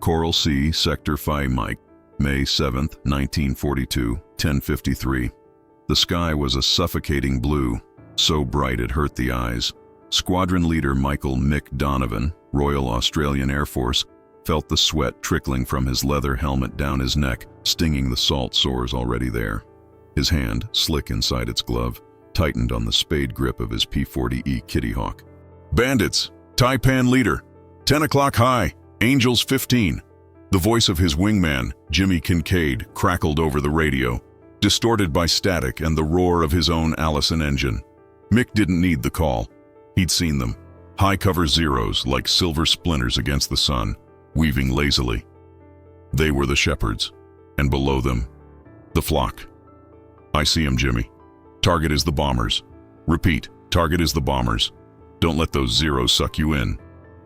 Coral Sea, Sector Phi Mike, May 7, 1942, 10:53. The sky was a suffocating blue, so bright it hurt the eyes. Squadron Leader Michael Mick Donovan, Royal Australian Air Force, felt the sweat trickling from his leather helmet down his neck, stinging the salt sores already there. His hand, slick inside its glove, tightened on the spade grip of his P-40E Kitty Hawk. "Bandits! Taipan Leader! 10 o'clock high! Angels 15!" The voice of his wingman, Jimmy Kincaid, crackled over the radio, distorted by static and the roar of his own Allison engine. Mick didn't need the call. He'd seen them. High-cover Zeros like silver splinters against the sun, weaving lazily. They were the shepherds, and below them, the flock. "I see 'em, Jimmy. Target is the bombers. Repeat, target is the bombers. Don't let those Zeros suck you in."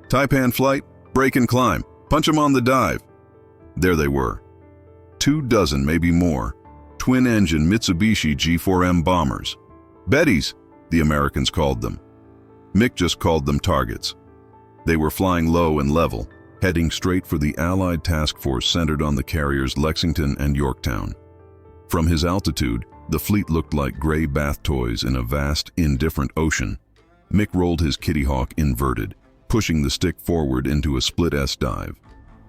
"Taipan flight, break and climb. Punch 'em on the dive." There they were. 24, maybe more, twin-engine Mitsubishi G4M bombers. Bettys, the Americans called them. Mick just called them targets. They were flying low and level, heading straight for the Allied task force centered on the carriers Lexington and Yorktown. From his altitude, the fleet looked like gray bath toys in a vast, indifferent ocean. Mick rolled his Kitty Hawk inverted, pushing the stick forward into a split S dive.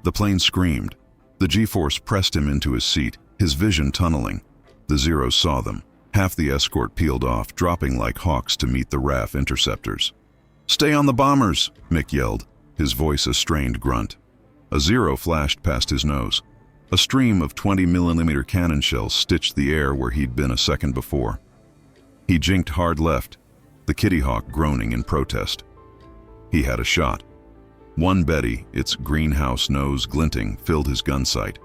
The plane screamed. The G-force pressed him into his seat, his vision tunneling. The Zeros saw them. Half the escort peeled off, dropping like hawks to meet the RAF interceptors. "Stay on the bombers!" Mick yelled, his voice a strained grunt. A Zero flashed past his nose. A stream of 20mm cannon shells stitched the air where he'd been a second before. He jinked hard left, the Kitty Hawk groaning in protest. He had a shot. One Betty, its greenhouse nose glinting, filled his gun sight.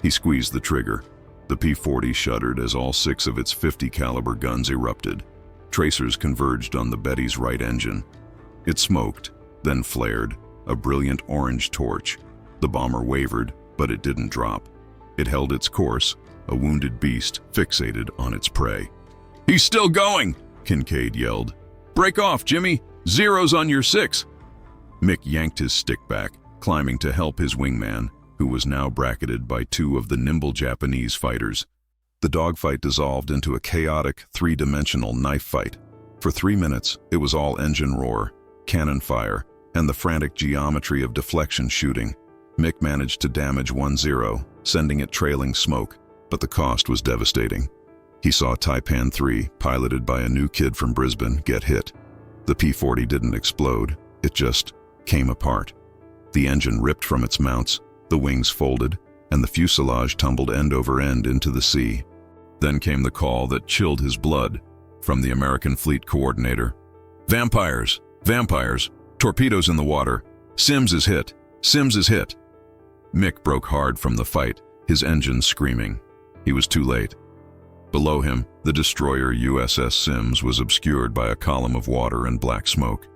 He squeezed the trigger. The P-40 shuddered as all 6 of its 50 caliber guns erupted. Tracers converged on the Betty's right engine. It smoked, then flared, a brilliant orange torch. The bomber wavered, but it didn't drop. It held its course, a wounded beast fixated on its prey. "He's still going!" Kincaid yelled. "Break off, Jimmy! Zeros on your 6!" Mick yanked his stick back, climbing to help his wingman, who was now bracketed by 2 of the nimble Japanese fighters. The dogfight dissolved into a chaotic, 3-dimensional knife fight. For 3 minutes, it was all engine roar, cannon fire, and the frantic geometry of deflection shooting. Mick managed to damage 1 Zero, sending it trailing smoke, but the cost was devastating. He saw Taipan 3, piloted by a new kid from Brisbane, get hit. The P-40 didn't explode, it just came apart. The engine ripped from its mounts, the wings folded, and the fuselage tumbled end over end into the sea. Then came the call that chilled his blood from the American fleet coordinator. "Vampires! Vampires! Torpedoes in the water! Sims is hit! Sims is hit!" Mick broke hard from the fight, his engine screaming. He was too late. Below him, the destroyer USS Sims was obscured by a column of water and black smoke.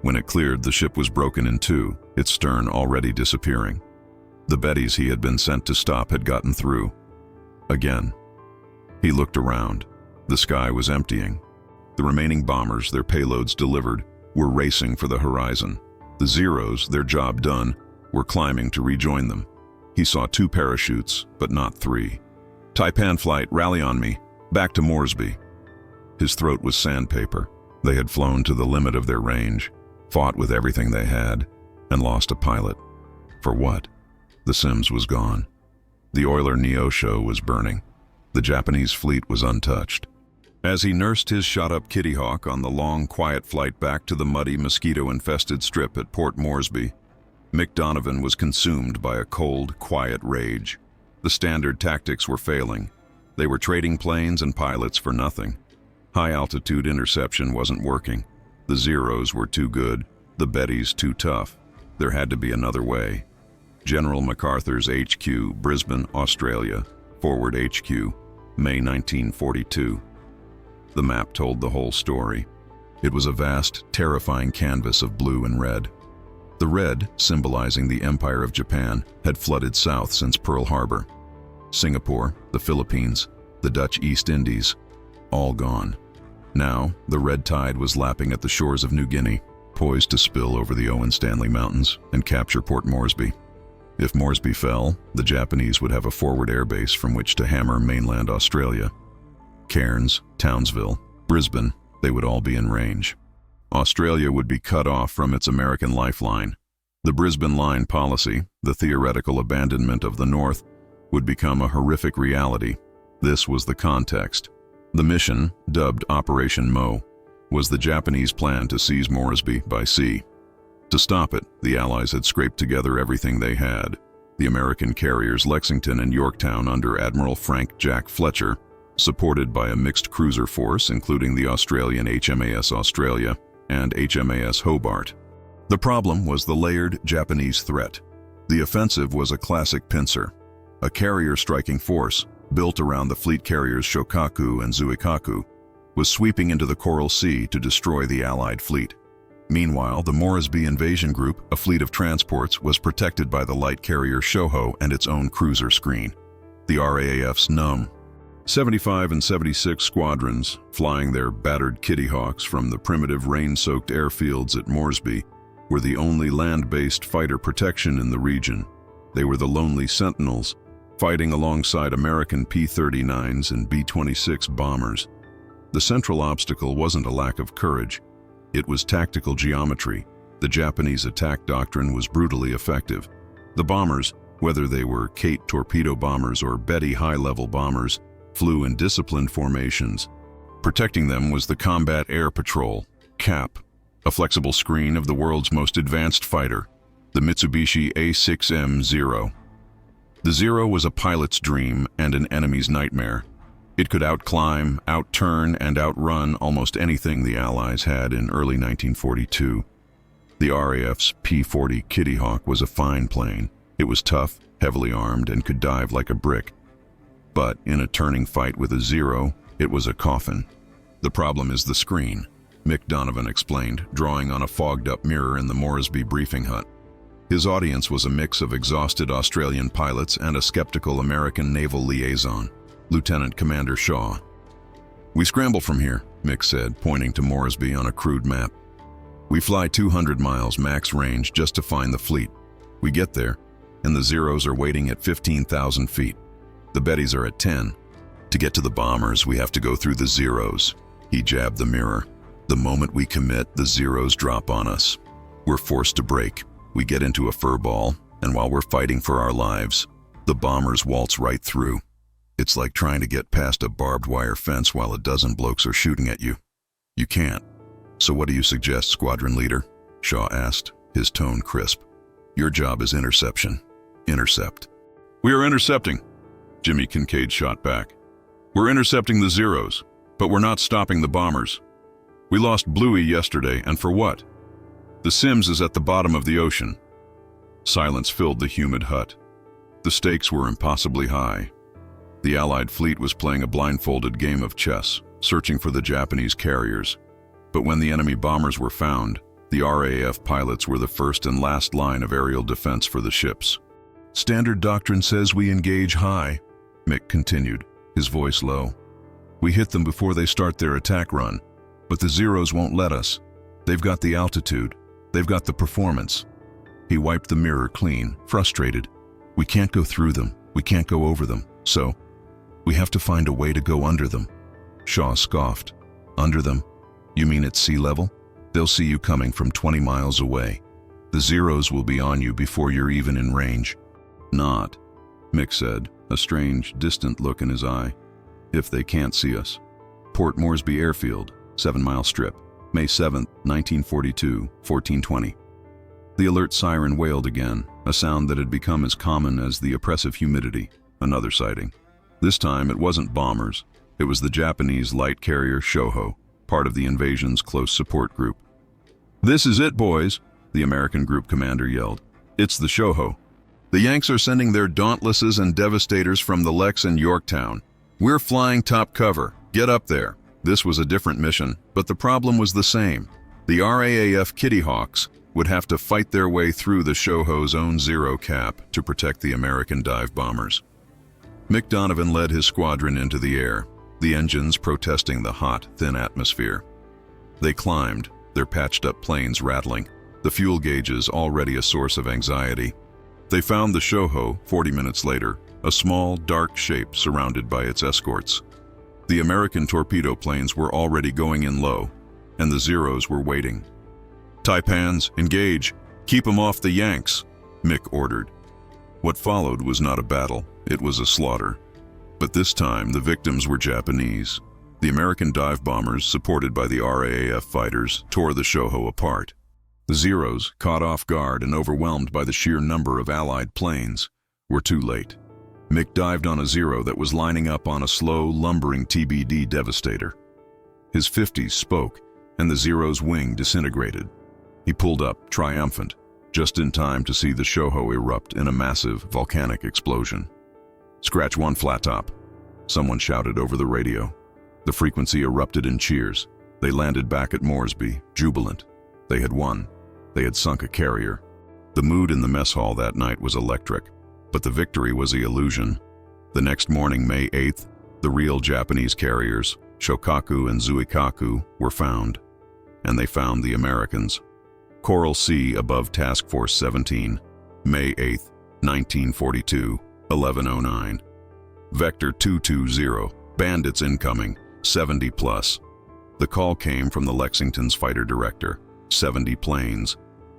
When it cleared, the ship was broken in 2, its stern already disappearing. The Bettys he had been sent to stop had gotten through. Again. He looked around. The sky was emptying. The remaining bombers, their payloads delivered, were racing for the horizon. The Zeros, their job done, were climbing to rejoin them. He saw 2 parachutes, but not 3. "Taipan flight, rally on me. Back to Moresby." His throat was sandpaper. They had flown to the limit of their range, fought with everything they had, and lost a pilot. For what? The Sims was gone. The Euler Neosho was burning. The Japanese fleet was untouched. As he nursed his shot-up Kitty Hawk on the long, quiet flight back to the muddy, mosquito-infested strip at Port Moresby, Mick Donovan was consumed by a cold, quiet rage. The standard tactics were failing. They were trading planes and pilots for nothing. High-altitude interception wasn't working. The Zeros were too good, the Bettys too tough. There had to be another way. General MacArthur's HQ, Brisbane, Australia. Forward HQ, May 1942. The map told the whole story. It was a vast, terrifying canvas of blue and red. The red, symbolizing the Empire of Japan, had flooded south since Pearl Harbor. Singapore, the Philippines, the Dutch East Indies, all gone. Now, the red tide was lapping at the shores of New Guinea, poised to spill over the Owen Stanley Mountains and capture Port Moresby. If Moresby fell, the Japanese would have a forward airbase from which to hammer mainland Australia. Cairns, Townsville, Brisbane, they would all be in range. Australia would be cut off from its American lifeline. The Brisbane Line policy, the theoretical abandonment of the North, would become a horrific reality. This was the context. The mission, dubbed Operation Mo, was the Japanese plan to seize Moresby by sea. To stop it, the Allies had scraped together everything they had. The American carriers Lexington and Yorktown under Admiral Frank Jack Fletcher, supported by a mixed cruiser force including the Australian HMAS Australia and HMAS Hobart. The problem was the layered Japanese threat. The offensive was a classic pincer, a carrier-striking force built around the fleet carriers Shokaku and Zuikaku, was sweeping into the Coral Sea to destroy the Allied fleet. Meanwhile, the Moresby Invasion Group, a fleet of transports, was protected by the light carrier Shoho and its own cruiser screen. The RAAF's NUM 75 and 76 squadrons, flying their battered Kitty Hawks from the primitive rain-soaked airfields at Moresby, were the only land-based fighter protection in the region. They were the lonely sentinels, fighting alongside American P-39s and B-26 bombers. The central obstacle wasn't a lack of courage. It was tactical geometry. The Japanese attack doctrine was brutally effective. The bombers, whether they were Kate torpedo bombers or Betty high-level bombers, flew in disciplined formations. Protecting them was the Combat Air Patrol, CAP, a flexible screen of the world's most advanced fighter, the Mitsubishi A6M Zero. The Zero was a pilot's dream and an enemy's nightmare. It could outclimb, outturn, and outrun almost anything the Allies had in early 1942. The RAF's P-40 Kitty Hawk was a fine plane. It was tough, heavily armed, and could dive like a brick. But in a turning fight with a Zero, it was a coffin. The problem is the screen, Mick Donovan explained, drawing on a fogged-up mirror in the Moresby briefing hut. His audience was a mix of exhausted Australian pilots and a skeptical American naval liaison, Lieutenant Commander Shaw. "We scramble from here," Mick said, pointing to Moresby on a crude map. "We fly 200 miles max range just to find the fleet. We get there, and the Zeros are waiting at 15,000 feet. The Bettys are at 10. To get to the bombers, we have to go through the Zeros." He jabbed the mirror. "The moment we commit, the Zeros drop on us. We're forced to break. We get into a furball, and while we're fighting for our lives, the bombers waltz right through. It's like trying to get past a barbed wire fence while a dozen blokes are shooting at you. You can't. So what do you suggest, Squadron Leader?" Shaw asked, his tone crisp. "Your job is interception. Intercept." "We are intercepting," Jimmy Kincaid shot back. "We're intercepting the Zeros, but we're not stopping the bombers. We lost Bluey yesterday, and for what? The Sims is at the bottom of the ocean." Silence filled the humid hut. The stakes were impossibly high. The Allied fleet was playing a blindfolded game of chess, searching for the Japanese carriers. But when the enemy bombers were found, the RAF pilots were the first and last line of aerial defense for the ships. "Standard doctrine says we engage high," Mick continued, his voice low. "We hit them before they start their attack run, but the Zeros won't let us. They've got the altitude. They've got the performance." He wiped the mirror clean, frustrated. "We can't go through them. We can't go over them. So, we have to find a way to go under them." Shaw scoffed. "Under them? You mean at sea level? They'll see you coming from 20 miles away. The Zeros will be on you before you're even in range." "Not," Mick said, a strange, distant look in his eye. "If they can't see us." Port Moresby Airfield, 7-mile strip, May 7, 1942, 14:20. The alert siren wailed again, a sound that had become as common as the oppressive humidity. Another sighting. This time it wasn't bombers. It was the Japanese light carrier Shoho, part of the invasion's close support group. "This is it, boys," the American group commander yelled. "It's the Shoho. The Yanks are sending their Dauntlesses and Devastators from the Lex and Yorktown. We're flying top cover. Get up there." This was a different mission, but the problem was the same. The RAAF Kitty Hawks would have to fight their way through the Shoho's own Zero cap to protect the American dive bombers. Mick Donovan led his squadron into the air, the engines protesting the hot, thin atmosphere. They climbed, their patched-up planes rattling, the fuel gauges already a source of anxiety. They found the Shoho 40 minutes later, a small, dark shape surrounded by its escorts. The American torpedo planes were already going in low, and the Zeros were waiting. "Taipans, engage! Keep 'em off the Yanks," Mick ordered. What followed was not a battle, it was a slaughter. But this time, the victims were Japanese. The American dive bombers, supported by the RAAF fighters, tore the Shoho apart. The Zeros, caught off guard and overwhelmed by the sheer number of Allied planes, were too late. Mick dived on a Zero that was lining up on a slow, lumbering TBD Devastator. His 50s spoke, and the Zero's wing disintegrated. He pulled up, triumphant, just in time to see the Shoho erupt in a massive volcanic explosion. "Scratch one, flat top," someone shouted over the radio. The frequency erupted in cheers. They landed back at Moresby, jubilant. They had won. They had sunk a carrier. The mood in the mess hall that night was electric, but the victory was the illusion. The next morning, May 8th, the real Japanese carriers, Shokaku and Zuikaku, were found. And they found the Americans. Coral Sea above Task Force 17, May 8th, 1942, 11:09. Vector 220, bandits incoming, 70 plus. The call came from the Lexington's fighter director, 70 planes.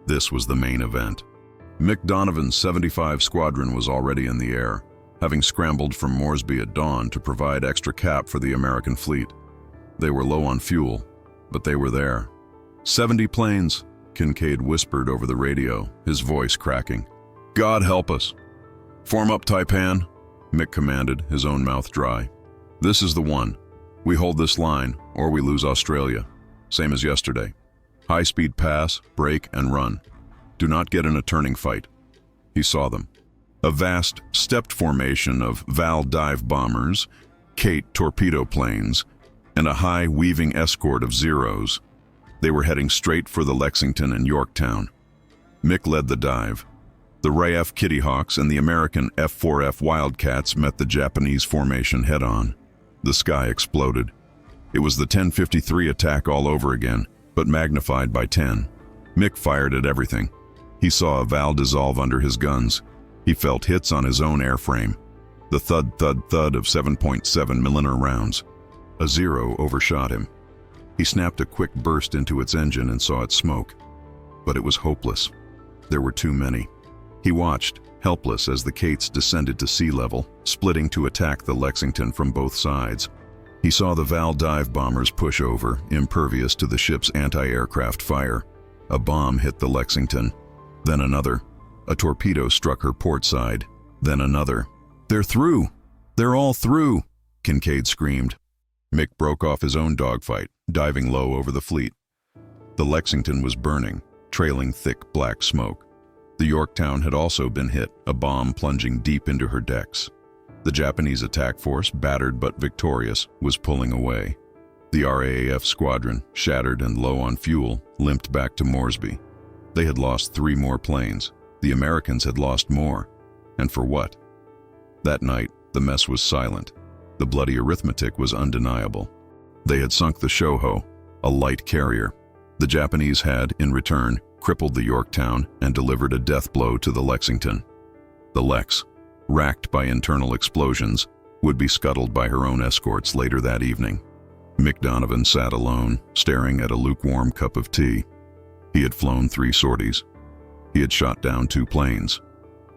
This was the main event. Mick Donovan's 75 Squadron was already in the air, having scrambled from Moresby at dawn to provide extra cap for the American fleet. They were low on fuel, but they were there. 70 planes, Kincaid whispered over the radio, his voice cracking. "God help us." "Form up, Taipan," Mick commanded, his own mouth dry. "This is the one. We hold this line, or we lose Australia. Same as yesterday. High-speed pass, break, and run. Do not get in a turning fight." He saw them. A vast, stepped formation of Val dive bombers, Kate torpedo planes, and a high, weaving escort of Zeros. They were heading straight for the Lexington and Yorktown. Mick led the dive. The RAF Kitty Hawks and the American F-4F Wildcats met the Japanese formation head-on. The sky exploded. It was the 1053 attack all over again, but magnified by 10. Mick fired at everything. He saw a Val dissolve under his guns. He felt hits on his own airframe. The thud, thud, thud of 7.7 mm rounds. A Zero overshot him. He snapped a quick burst into its engine and saw it smoke. But it was hopeless. There were too many. He watched, helpless, as the Kates descended to sea level, splitting to attack the Lexington from both sides. He saw the Val dive bombers push over, impervious to the ship's anti-aircraft fire. A bomb hit the Lexington. Then another. A torpedo struck her port side. Then another. "They're through! They're all through!" Kincaid screamed. Mick broke off his own dogfight, diving low over the fleet. The Lexington was burning, trailing thick black smoke. The Yorktown had also been hit, a bomb plunging deep into her decks. The Japanese attack force, battered but victorious, was pulling away. The RAAF squadron, shattered and low on fuel, limped back to Moresby. They had lost 3 more planes. The Americans had lost more. And for what? That night, the mess was silent. The bloody arithmetic was undeniable. They had sunk the Shoho, a light carrier. The Japanese had, in return, crippled the Yorktown and delivered a death blow to the Lexington. The Lex, racked by internal explosions, would be scuttled by her own escorts later that evening. Mick Donovan sat alone, staring at a lukewarm cup of tea. He had flown 3 sorties. He had shot down 2 planes.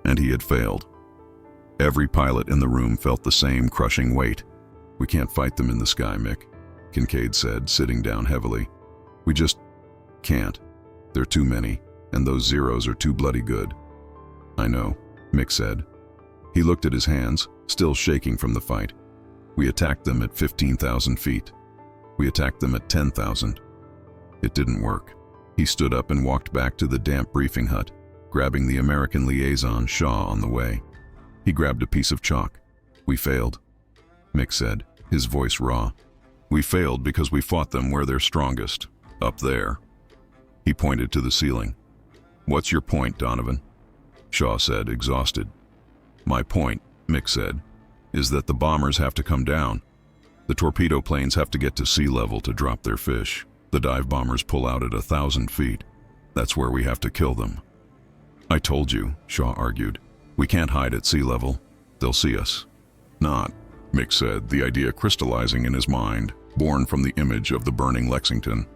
And he had failed. Every pilot in the room felt the same crushing weight. "We can't fight them in the sky, Mick," Kincaid said, sitting down heavily. "We just can't. They're too many, and those Zeros are too bloody good." "I know," Mick said. He looked at his hands, still shaking from the fight. "We attacked them at 15,000 feet. We attacked them at 10,000. It didn't work." He stood up and walked back to the damp briefing hut, grabbing the American liaison, Shaw, on the way. He grabbed a piece of chalk. "We failed," Mick said, his voice raw. "We failed because we fought them where they're strongest, up there." He pointed to the ceiling. "What's your point, Donovan?" Shaw said, exhausted. "My point," Mick said, "is that the bombers have to come down. The torpedo planes have to get to sea level to drop their fish. The dive bombers pull out at 1,000 feet. That's where we have to kill them." "I told you," Shaw argued. We can't hide at sea level. They'll see us. Not, Mick said, the idea crystallizing in his mind, born from the image of the burning Lexington.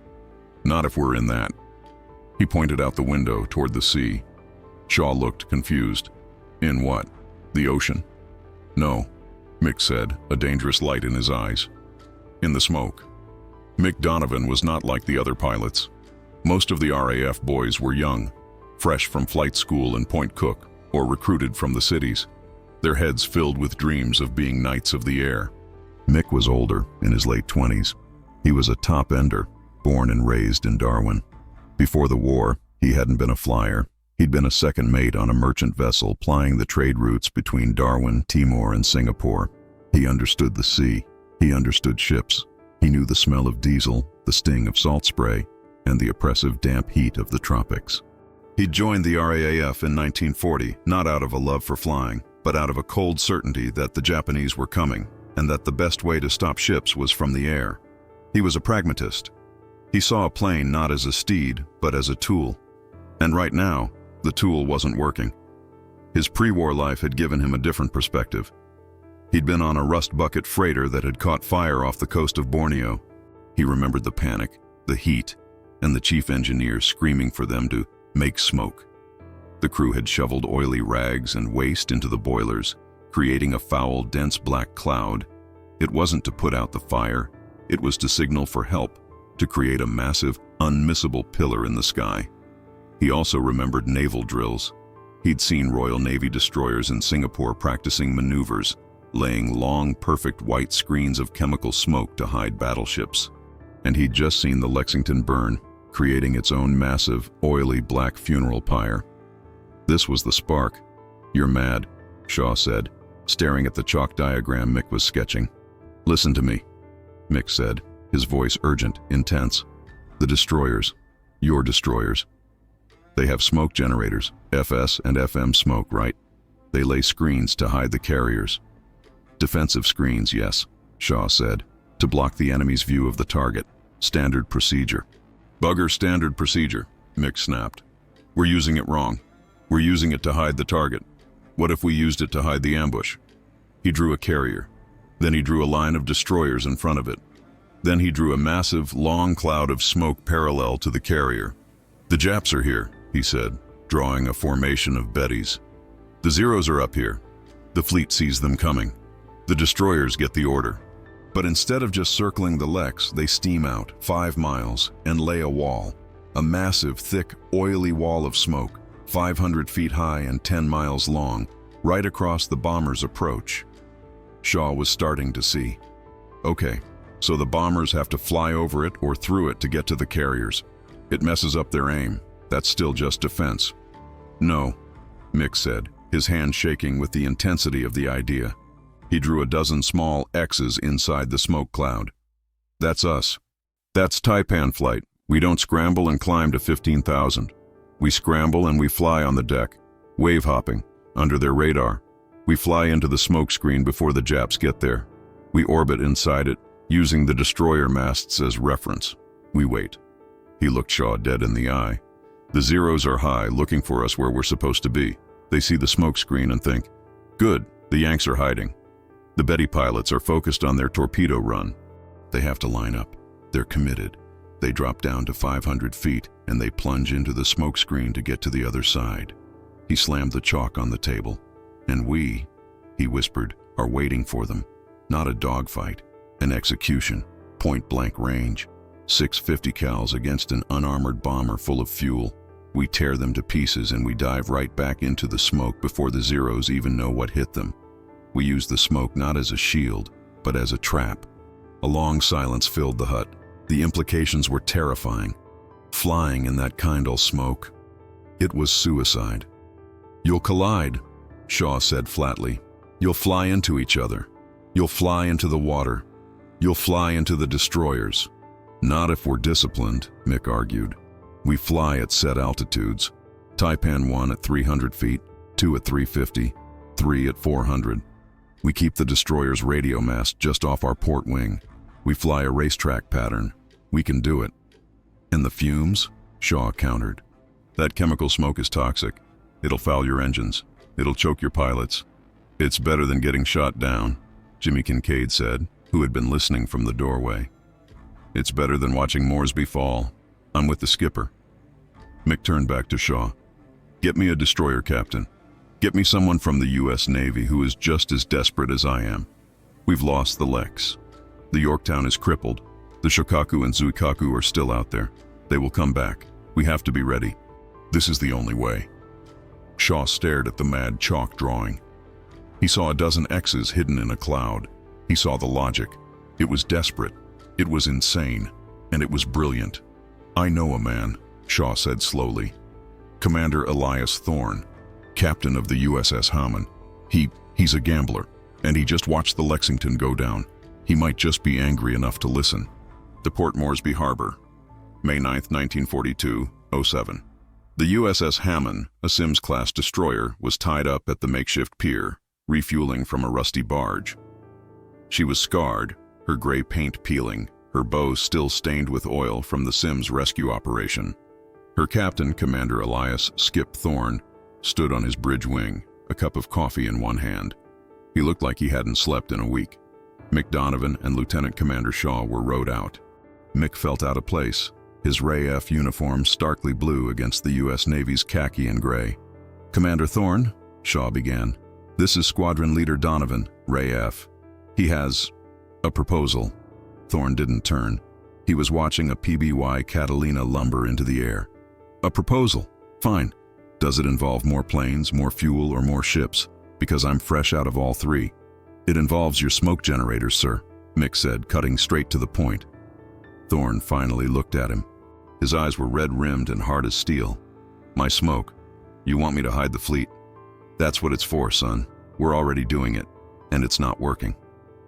Not if we're in that. He pointed out the window toward the sea. Shaw looked confused. In what? The ocean? No, Mick said, a dangerous light in his eyes. In the smoke. Mick Donovan was not like the other pilots. Most of the RAF boys were young, fresh from flight school in Point Cook, or recruited from the cities, their heads filled with dreams of being knights of the air. Mick was older, in his late 20s. He was a top-ender, born and raised in Darwin. Before the war, he hadn't been a flyer. He'd been a second mate on a merchant vessel plying the trade routes between Darwin, Timor, and Singapore. He understood the sea. He understood ships. He knew the smell of diesel, the sting of salt spray, and the oppressive damp heat of the tropics. He joined the RAAF in 1940, not out of a love for flying, but out of a cold certainty that the Japanese were coming, and that the best way to stop ships was from the air. He was a pragmatist. He saw a plane not as a steed, but as a tool. And right now, the tool wasn't working. His pre-war life had given him a different perspective. He'd been on a rust bucket freighter that had caught fire off the coast of Borneo. He remembered the panic, the heat, and the chief engineer screaming for them to make smoke. The crew had shoveled oily rags and waste into the boilers, creating a foul, dense black cloud. It wasn't to put out the fire, it was to signal for help, to create a massive, unmissable pillar in the sky. He also remembered naval drills. He'd seen Royal Navy destroyers in Singapore practicing maneuvers, laying long, perfect white screens of chemical smoke to hide battleships. And he'd just seen the Lexington burn, creating its own massive, oily black funeral pyre. This was the spark. "You're mad," Shaw said, staring at the chalk diagram Mick was sketching. "Listen to me," Mick said, his voice urgent, intense. "The destroyers, your destroyers. They have smoke generators, FS and FM smoke, right? They lay screens to hide the carriers." "Defensive screens, yes," Shaw said, "to block the enemy's view of the target. Standard procedure." "Bugger standard procedure," Mick snapped. "We're using it wrong. We're using it to hide the target. What if we used it to hide the ambush?" He drew a carrier. Then he drew a line of destroyers in front of it. Then he drew a massive, long cloud of smoke parallel to the carrier. "The Japs are here," he said, drawing a formation of Bettys. "The Zeros are up here. The fleet sees them coming. The destroyers get the order. But instead of just circling the Lex, they steam out 5 miles and lay a wall, a massive, thick, oily wall of smoke, 500 feet high and 10 miles long, right across the bombers' approach." Shaw was starting to see. Okay, so the bombers have to fly over it or through it to get to the carriers. It messes up their aim. That's still just defense. "No," Mick said, his hand shaking with the intensity of the idea. He drew a dozen small X's inside the smoke cloud. "That's us. That's Taipan flight. We don't scramble and climb to 15,000. We scramble and we fly on the deck, wave hopping, under their radar. We fly into the smoke screen before the Japs get there. We orbit inside it, using the destroyer masts as reference. We wait." He looked Shaw dead in the eye. "The Zeros are high, looking for us where we're supposed to be. They see the smoke screen and think, 'Good, the Yanks are hiding.' The Betty pilots are focused on their torpedo run. They have to line up. They're committed. They drop down to 500 feet and they plunge into the smoke screen to get to the other side." He slammed the chalk on the table. "And we," he whispered, "are waiting for them. Not a dogfight, an execution, point-blank range. 650 cals against an unarmored bomber full of fuel. We tear them to pieces and we dive right back into the smoke before the Zeros even know what hit them. We use the smoke not as a shield, but as a trap." A long silence filled the hut. The implications were terrifying. Flying in that kind of smoke. It was suicide. "You'll collide," Shaw said flatly. "You'll fly into each other. You'll fly into the water. You'll fly into the destroyers." "Not if we're disciplined," Mick argued. "We fly at set altitudes. Taipan 1 at 300 feet, 2 at 350, 3 at 400. We keep the destroyer's radio mast just off our port wing. We fly a racetrack pattern. We can do it." "And the fumes?" Shaw countered. "That chemical smoke is toxic. It'll foul your engines. It'll choke your pilots. It's better than getting shot down, Jimmy Kincaid said, who had been listening from the doorway. It's better than watching Moresby fall. I'm with the skipper. Mick turned back to Shaw. Get me a destroyer captain. Get me someone from the U.S. Navy who is just as desperate as I am. We've lost the Lex. The Yorktown is crippled. The Shokaku and Zuikaku are still out there. They will come back. We have to be ready. This is the only way. Shaw stared at the mad chalk drawing. He saw a dozen X's hidden in a cloud. He saw the logic. It was desperate. It was insane. And it was brilliant. I know a man, Shaw said slowly. Commander Elias Thorne, captain of the USS Hammond. He's a gambler, and he just watched the Lexington go down. He might just be angry enough to listen. To Port Moresby Harbor, May 9, 1942-07. The USS Hammond, a Sims-class destroyer, was tied up at the makeshift pier, refueling from a rusty barge. She was scarred, her gray paint peeling, her bow still stained with oil from the Sims rescue operation. Her captain, Commander Elias Skip Thorne, stood on his bridge wing, a cup of coffee in one hand. He looked like he hadn't slept in a week. Mick Donovan and Lieutenant Commander Shaw were rowed out. Mick felt out of place, his RAF uniform starkly blue against the U.S. Navy's khaki and gray. Commander Thorne, Shaw began. This is Squadron Leader Donovan, RAF. He has a proposal. Thorne didn't turn. He was watching a PBY Catalina lumber into the air. A proposal. Fine. Does it involve more planes, more fuel, or more ships? Because I'm fresh out of all three. It involves your smoke generators, sir, Mick said, cutting straight to the point. Thorne finally looked at him. His eyes were red-rimmed and hard as steel. My smoke. You want me to hide the fleet? That's what it's for, son. We're already doing it, and it's not working.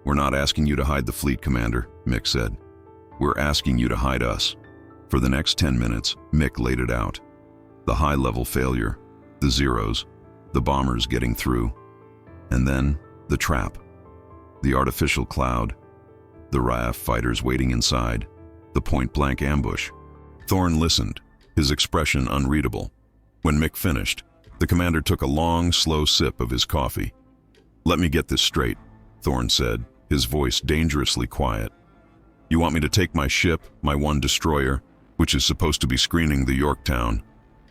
We're not asking you to hide the fleet, Commander, Mick said. We're asking you to hide us. For the next 10 minutes, Mick laid it out. The high-level failure, the zeros, the bombers getting through, and then the trap. The artificial cloud, the RAF fighters waiting inside, the point-blank ambush. Thorne listened, his expression unreadable. When Mick finished, the commander took a long, slow sip of his coffee. Let me get this straight, Thorne said, his voice dangerously quiet. You want me to take my ship, my one destroyer, which is supposed to be screening the Yorktown,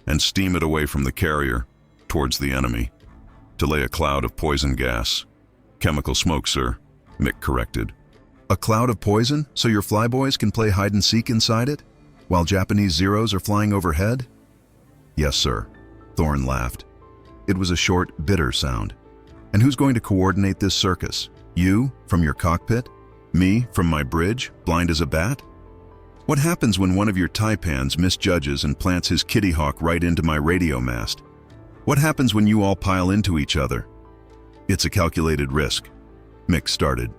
and steam it away from the carrier, towards the enemy, to lay a cloud of poison gas. Chemical smoke, sir, Mick corrected. A cloud of poison, so your flyboys can play hide-and-seek inside it, while Japanese Zeros are flying overhead? Yes, sir, Thorne laughed. It was a short, bitter sound. And who's going to coordinate this circus? You, from your cockpit? Me, from my bridge, blind as a bat? What happens when one of your taipans misjudges and plants his Kitty Hawk right into my radio mast? What happens when you all pile into each other? It's a calculated risk, Mick started.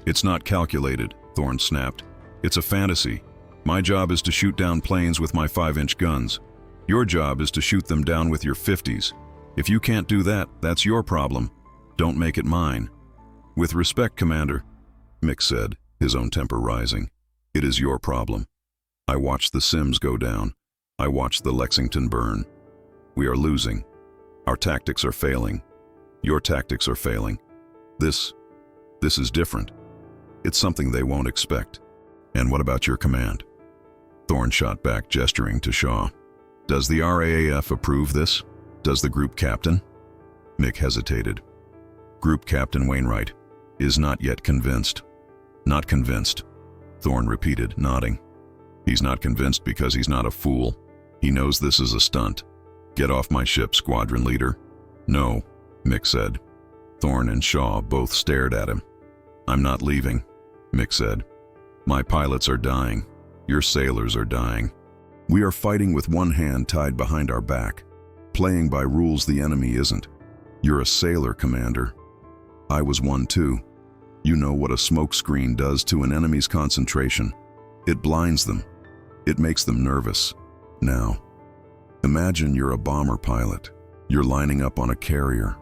It's not calculated, Thorne snapped. It's a fantasy. My job is to shoot down planes with my 5-inch guns. Your job is to shoot them down with your 50s. If you can't do that, that's your problem. Don't make it mine. With respect, Commander, Mick said, his own temper rising. It is your problem. I watched the Sims go down. I watched the Lexington burn. We are losing. Our tactics are failing. Your tactics are failing. This is different. It's something they won't expect. And what about your command? Thorne shot back, gesturing to Shaw. Does the RAAF approve this? Does the group captain? Mick hesitated. Group Captain Wainwright is not yet convinced. Not convinced, Thorne repeated, nodding. He's not convinced because he's not a fool. He knows this is a stunt. Get off my ship, squadron leader. No, Mick said. Thorne and Shaw both stared at him. I'm not leaving, Mick said. My pilots are dying. Your sailors are dying. We are fighting with one hand tied behind our back, playing by rules the enemy isn't. You're a sailor, Commander. I was one too. You know what a smokescreen does to an enemy's concentration. It blinds them. It makes them nervous. Now, imagine you're a bomber pilot. You're lining up on a carrier.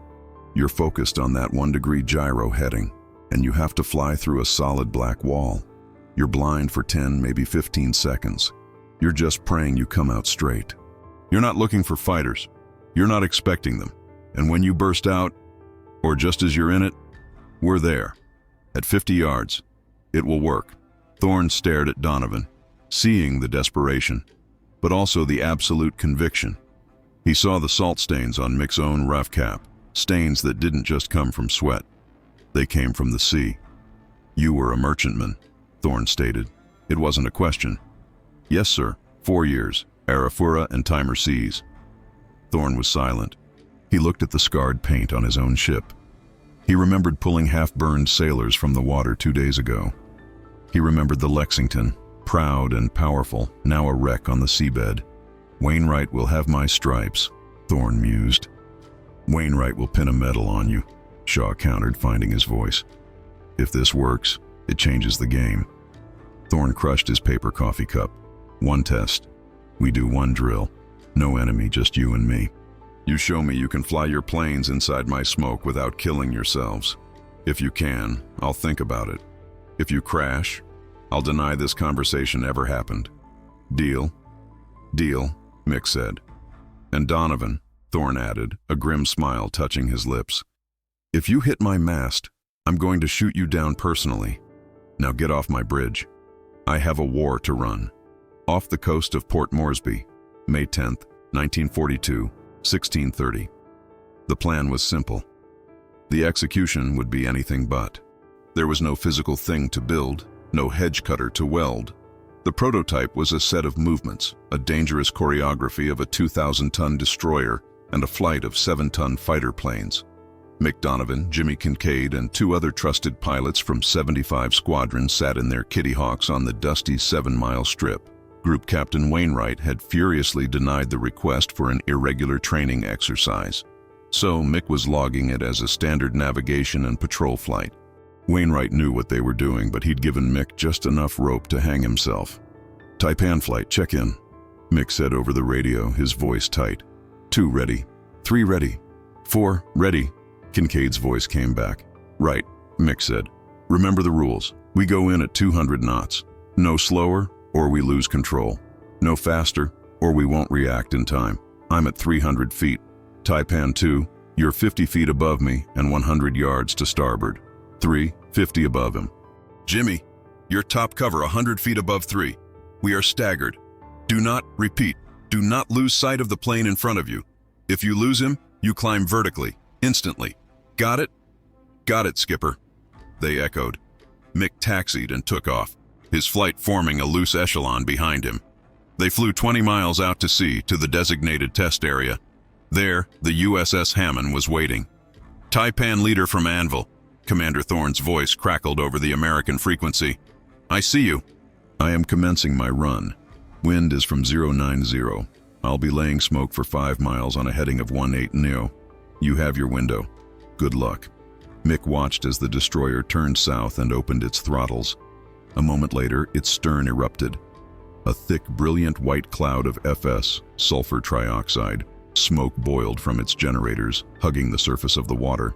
You're focused on that 1-degree gyro heading, and you have to fly through a solid black wall. You're blind for 10, maybe 15 seconds. You're just praying you come out straight. You're not looking for fighters. You're not expecting them. And when you burst out, or just as you're in it, we're there. At 50 yards. It will work. Thorne stared at Donovan, seeing the desperation, but also the absolute conviction. He saw the salt stains on Mick's own rough cap, stains that didn't just come from sweat. They came from the sea. You were a merchantman, Thorne stated. It wasn't a question. Yes, sir. 4 years. Arafura and Timor Seas. Thorne was silent. He looked at the scarred paint on his own ship. He remembered pulling half-burned sailors from the water 2 days ago. He remembered the Lexington, proud and powerful, now a wreck on the seabed. Wainwright will have my stripes, Thorne mused. Wainwright will pin a medal on you, Shaw countered, finding his voice. If this works, it changes the game. Thorne crushed his paper coffee cup. One test. We do one drill. No enemy, just you and me. You show me you can fly your planes inside my smoke without killing yourselves. If you can, I'll think about it. If you crash, I'll deny this conversation ever happened. Deal? Deal, Mick said. And Donovan, Thorne added, a grim smile touching his lips. If you hit my mast, I'm going to shoot you down personally. Now get off my bridge. I have a war to run. Off the coast of Port Moresby, May 10th, 1942, 16:30. The plan was simple. The execution would be anything but. There was no physical thing to build, no hedge cutter to weld. The prototype was a set of movements, a dangerous choreography of a 2,000-ton destroyer and a flight of 7-ton fighter planes. Mick Donovan, Jimmy Kincaid, and 2 other trusted pilots from 75 Squadron sat in their Kitty Hawks on the dusty 7-mile strip. Group Captain Wainwright had furiously denied the request for an irregular training exercise, so Mick was logging it as a standard navigation and patrol flight. Wainwright knew what they were doing, but he'd given Mick just enough rope to hang himself. Taipan flight, check in, Mick said over the radio, his voice tight. 2 ready, 3 ready, 4 ready, Kincaid's voice came back. Right, Mick said. Remember the rules. We go in at 200 knots. No slower, or we lose control. No faster, or we won't react in time. I'm at 300 feet. Taipan 2, you're 50 feet above me and 100 yards to starboard. 3, 50 above him. Jimmy, you're top cover 100 feet above 3. We are staggered. Do not, repeat, do not lose sight of the plane in front of you. If you lose him, you climb vertically, instantly. Got it? Got it, Skipper. They echoed. Mick taxied and took off, his flight forming a loose echelon behind him. They flew 20 miles out to sea to the designated test area. There, the USS Hammond was waiting. Taipan leader from Anvil, Commander Thorne's voice crackled over the American frequency. I see you. I am commencing my run. Wind is from 090. I'll be laying smoke for 5 miles on a heading of 18 neo. You have your window. Good luck. Mick watched as the destroyer turned south and opened its throttles. A moment later, its stern erupted. A thick, brilliant white cloud of FS, sulfur trioxide, smoke boiled from its generators, hugging the surface of the water.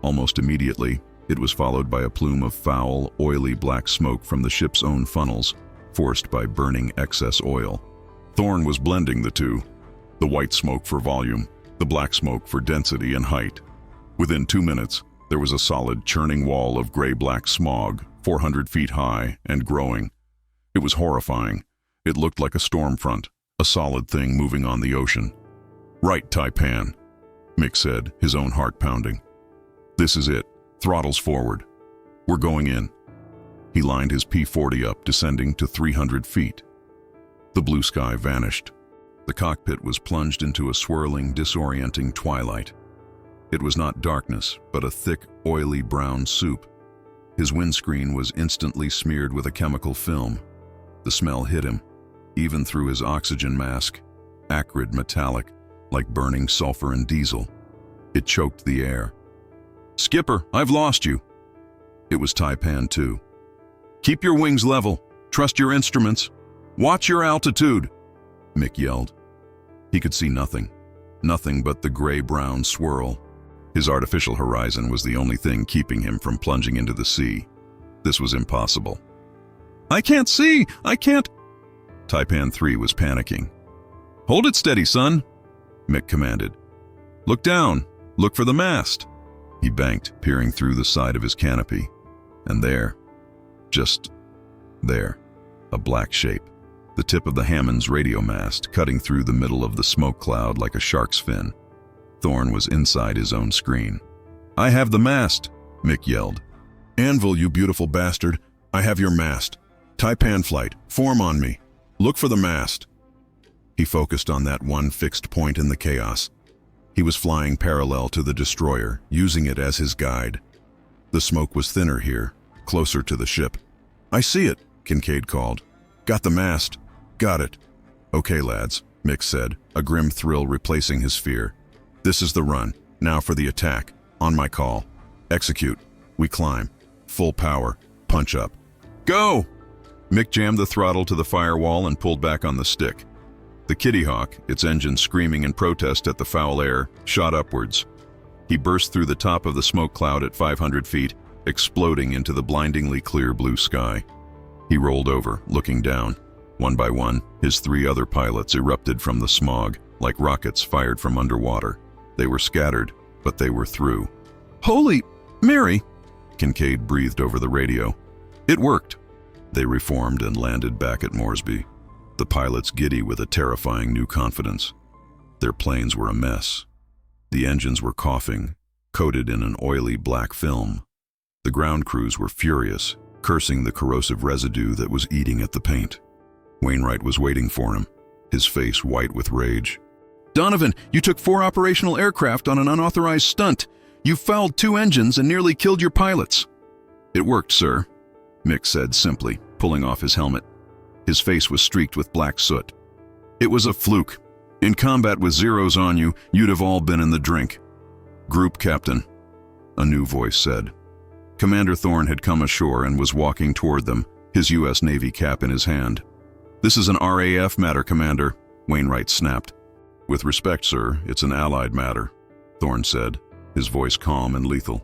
Almost immediately, it was followed by a plume of foul, oily black smoke from the ship's own funnels, forced by burning excess oil. Thorne was blending the two, the white smoke for volume, the black smoke for density and height. Within 2 minutes, there was a solid, churning wall of gray-black smog, 400 feet high and growing. It was horrifying. It looked like a storm front, a solid thing moving on the ocean. Right, Taipan, Mick said, his own heart pounding. This is it. Throttles forward. We're going in. He lined his P-40 up, descending to 300 feet. The blue sky vanished. The cockpit was plunged into a swirling, disorienting twilight. It was not darkness, but a thick, oily brown soup. His windscreen was instantly smeared with a chemical film. The smell hit him, even through his oxygen mask, acrid metallic, like burning sulfur and diesel. It choked the air. Skipper, I've lost you. It was Taipan 2. Keep your wings level. Trust your instruments. Watch your altitude, Mick yelled. He could see nothing. Nothing but the gray-brown swirl. His artificial horizon was the only thing keeping him from plunging into the sea. This was impossible. I can't see! I can't! Taipan 3 was panicking. Hold it steady, son, Mick commanded. Look down. Look for the mast! He banked, peering through the side of his canopy. And there, just there, a black shape. The tip of the Hammond's radio mast cutting through the middle of the smoke cloud like a shark's fin. Thorne was inside his own screen. "I have the mast!" Mick yelled. "Anvil, you beautiful bastard! I have your mast! Taipan flight, form on me! Look for the mast!" He focused on that one fixed point in the chaos. He was flying parallel to the destroyer, using it as his guide. The smoke was thinner here, closer to the ship. "I see it," Kincaid called. "Got the mast. Got it." "Okay, lads," Mick said, a grim thrill replacing his fear. "This is the run. Now for the attack. On my call. Execute. We climb. Full power. Punch up. Go!" Mick jammed the throttle to the firewall and pulled back on the stick. The Kitty Hawk, its engine screaming in protest at the foul air, shot upwards. He burst through the top of the smoke cloud at 500 feet, exploding into the blindingly clear blue sky. He rolled over, looking down. One by one, his 3 other pilots erupted from the smog, like rockets fired from underwater. They were scattered, but they were through. "Holy Mary!" Kincaid breathed over the radio. "It worked." They reformed and landed back at Moresby, the pilots giddy with a terrifying new confidence. Their planes were a mess. The engines were coughing, coated in an oily black film. The ground crews were furious, cursing the corrosive residue that was eating at the paint. Wainwright was waiting for him, his face white with rage. "Donovan, you took 4 operational aircraft on an unauthorized stunt. You fouled 2 engines and nearly killed your pilots." "It worked, sir," Mick said simply, pulling off his helmet. His face was streaked with black soot. "It was a fluke. In combat with Zeros on you, you'd have all been in the drink." "Group Captain," a new voice said. Commander Thorne had come ashore and was walking toward them, his U.S. Navy cap in his hand. "This is an RAF matter, Commander," Wainwright snapped. "With respect, sir, it's an Allied matter," Thorne said, his voice calm and lethal.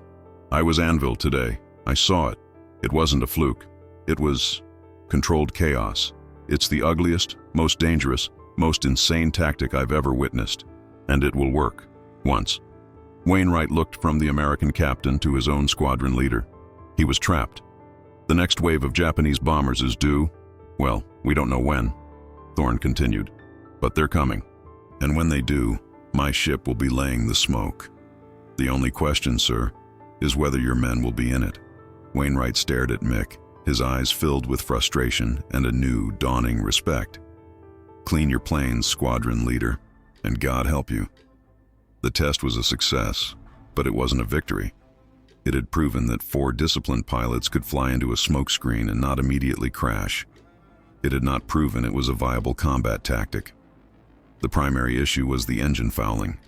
"I was Anvil today. I saw it. It wasn't a fluke. It was controlled chaos. It's the ugliest, most dangerous, most insane tactic I've ever witnessed. And it will work. Once." Wainwright looked from the American captain to his own squadron leader. He was trapped. "The next wave of Japanese bombers is due. Well, we don't know when," Thorne continued. "But they're coming. And when they do, my ship will be laying the smoke. The only question, sir, is whether your men will be in it." Wainwright stared at Mick, his eyes filled with frustration and a new, dawning respect. "Clean your planes, squadron leader, and God help you." The test was a success, but it wasn't a victory. It had proven that 4 disciplined pilots could fly into a smokescreen and not immediately crash. It had not proven it was a viable combat tactic. The primary issue was the engine fouling.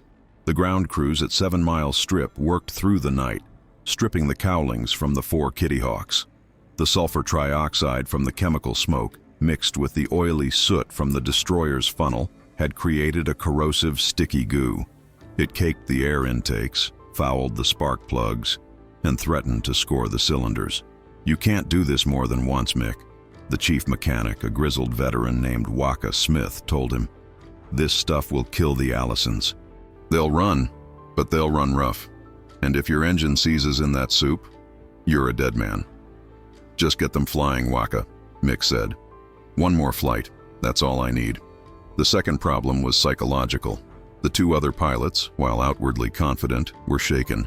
The ground crews at 7 Mile Strip worked through the night, stripping the cowlings from the 4 Kitty Hawks. The sulfur trioxide from the chemical smoke, mixed with the oily soot from the destroyer's funnel, had created a corrosive, sticky goo. It caked the air intakes, fouled the spark plugs, and threatened to score the cylinders. "You can't do this more than once, Mick," the chief mechanic, a grizzled veteran named Waka Smith, told him. "This stuff will kill the Allisons. They'll run, but they'll run rough. And if your engine seizes in that soup, you're a dead man." "Just get them flying, Waka," Mick said. "One more flight, that's all I need." The second problem was psychological. The 2 other pilots, while outwardly confident, were shaken.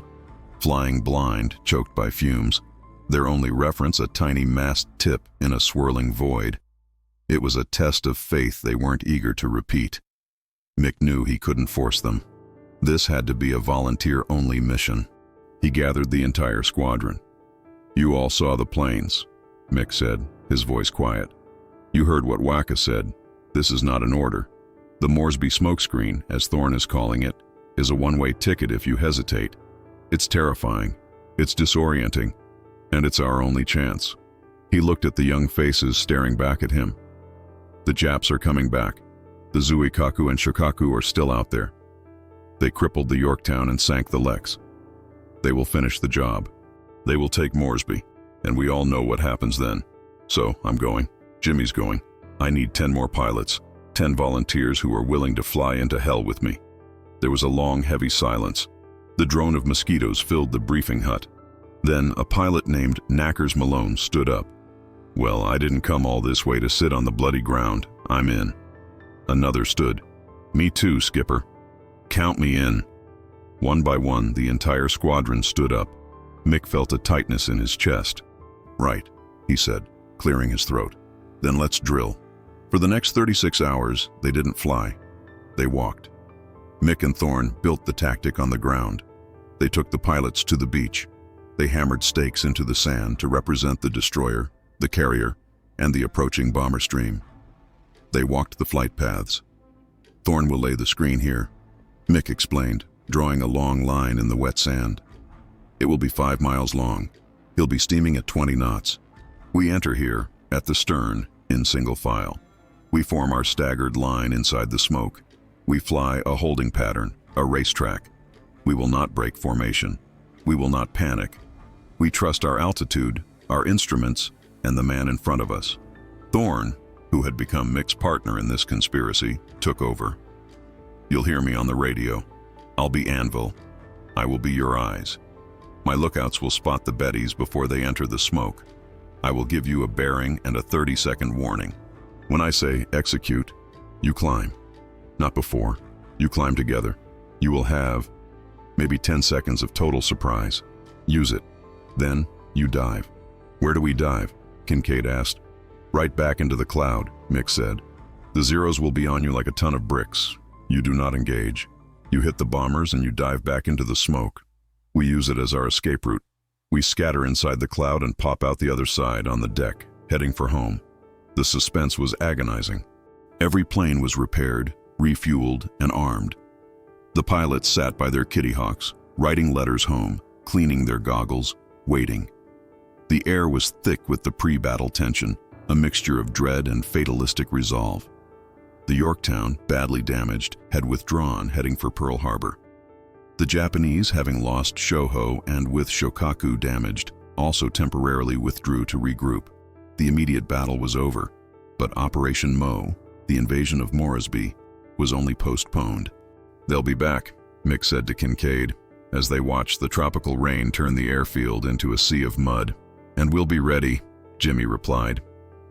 Flying blind, choked by fumes, their only reference a tiny mast tip in a swirling void. It was a test of faith they weren't eager to repeat. Mick knew he couldn't force them. This had to be a volunteer-only mission. He gathered the entire squadron. "You all saw the planes," Mick said, his voice quiet. "You heard what Waka said. This is not an order. The Moresby smokescreen, as Thorne is calling it, is a one-way ticket if you hesitate. It's terrifying, it's disorienting, and it's our only chance." He looked at the young faces staring back at him. "The Japs are coming back. The Zuikaku and Shikaku are still out there. They crippled the Yorktown and sank the Lex. They will finish the job. They will take Moresby, and we all know what happens then. So, I'm going. Jimmy's going. I need 10 more pilots, 10 volunteers who are willing to fly into hell with me." There was a long, heavy silence. The drone of mosquitoes filled the briefing hut. Then a pilot named Knackers Malone stood up. "Well, I didn't come all this way to sit on the bloody ground. I'm in." Another stood. "Me too, Skipper." "Count me in." One by one, the entire squadron stood up. Mick felt a tightness in his chest. "Right," he said, clearing his throat. "Then let's drill." For the next 36 hours, they didn't fly. They walked. Mick and Thorne built the tactic on the ground. They took the pilots to the beach. They hammered stakes into the sand to represent the destroyer, the carrier, and the approaching bomber stream. They walked the flight paths. "Thorne will lay the screen here," Mick explained, drawing a long line in the wet sand. "It will be 5 miles long. He'll be steaming at 20 knots. We enter here, at the stern, in single file. We form our staggered line inside the smoke. We fly a holding pattern, a racetrack. We will not break formation. We will not panic. We trust our altitude, our instruments, and the man in front of us." Thorne, who had become Mick's partner in this conspiracy, took over. "You'll hear me on the radio. I'll be Anvil. I will be your eyes. My lookouts will spot the Bettys before they enter the smoke. I will give you a bearing and a 30-second warning. When I say execute, you climb. Not before. You climb together. You will have maybe 10 seconds of total surprise. Use it. Then you dive." "Where do we dive?" Kincaid asked. "Right back into the cloud," Mick said. "The Zeros will be on you like a ton of bricks. You do not engage. You hit the bombers and you dive back into the smoke. We use it as our escape route. We scatter inside the cloud and pop out the other side on the deck, heading for home." The suspense was agonizing. Every plane was repaired, refueled, and armed. The pilots sat by their Kitty Hawks, writing letters home, cleaning their goggles, waiting. The air was thick with the pre-battle tension, a mixture of dread and fatalistic resolve. The Yorktown, badly damaged, had withdrawn, heading for Pearl Harbor. The Japanese, having lost Shoho and with Shokaku damaged, also temporarily withdrew to regroup. The immediate battle was over, but Operation Mo, the invasion of Moresby, was only postponed. "They'll be back," Mick said to Kincaid, as they watched the tropical rain turn the airfield into a sea of mud. "And we'll be ready," Jimmy replied.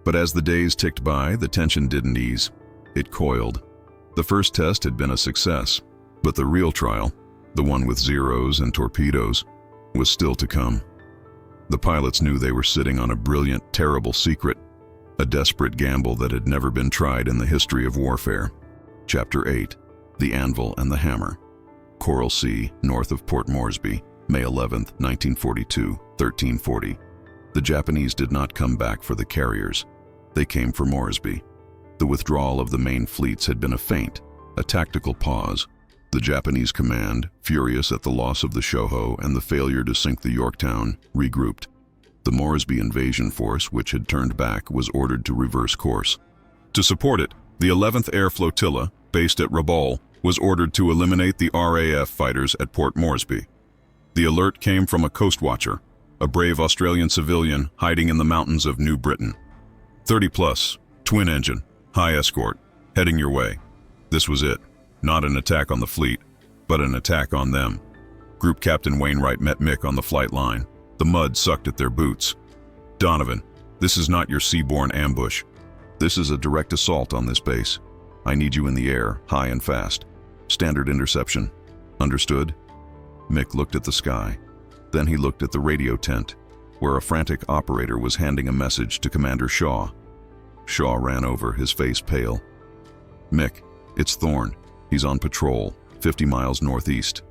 But as the days ticked by, the tension didn't ease. It coiled. The first test had been a success, but the real trial, the one with Zeros and torpedoes, was still to come. The pilots knew they were sitting on a brilliant, terrible secret, a desperate gamble that had never been tried in the history of warfare. Chapter 8. The Anvil and the Hammer. Coral Sea, north of Port Moresby, May 11, 1942, 1340. The Japanese did not come back for the carriers. They came for Moresby. The withdrawal of the main fleets had been a feint, a tactical pause. The Japanese command, furious at the loss of the Shoho and the failure to sink the Yorktown, regrouped. The Moresby invasion force, which had turned back, was ordered to reverse course. To support it, the 11th Air Flotilla, based at Rabaul, was ordered to eliminate the RAF fighters at Port Moresby. The alert came from a coast watcher, a brave Australian civilian hiding in the mountains of New Britain. 30+, twin engine, high escort, heading your way. This was it. Not an attack on the fleet, but an attack on them. Group Captain Wainwright met Mick on the flight line. The mud sucked at their boots. "Donovan, this is not your seaborne ambush. This is a direct assault on this base. I need you in the air, high and fast. Standard interception. Understood?" Mick looked at the sky. Then he looked at the radio tent, where a frantic operator was handing a message to Commander Shaw. Shaw ran over, his face pale. "Mick, it's Thorne. He's on patrol, 50 miles northeast.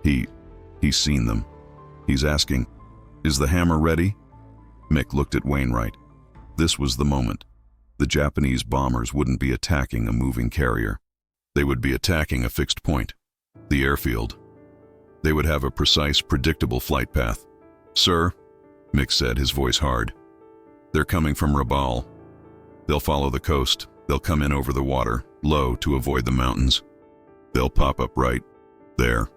He's seen them. He's asking, 'Is the hammer ready?'" Mick looked at Wainwright. This was the moment. The Japanese bombers wouldn't be attacking a moving carrier. They would be attacking a fixed point, the airfield. They would have a precise, predictable flight path. "Sir," Mick said, his voice hard, "they're coming from Rabaul. They'll follow the coast. They'll come in over the water, low, to avoid the mountains. They'll pop up right there."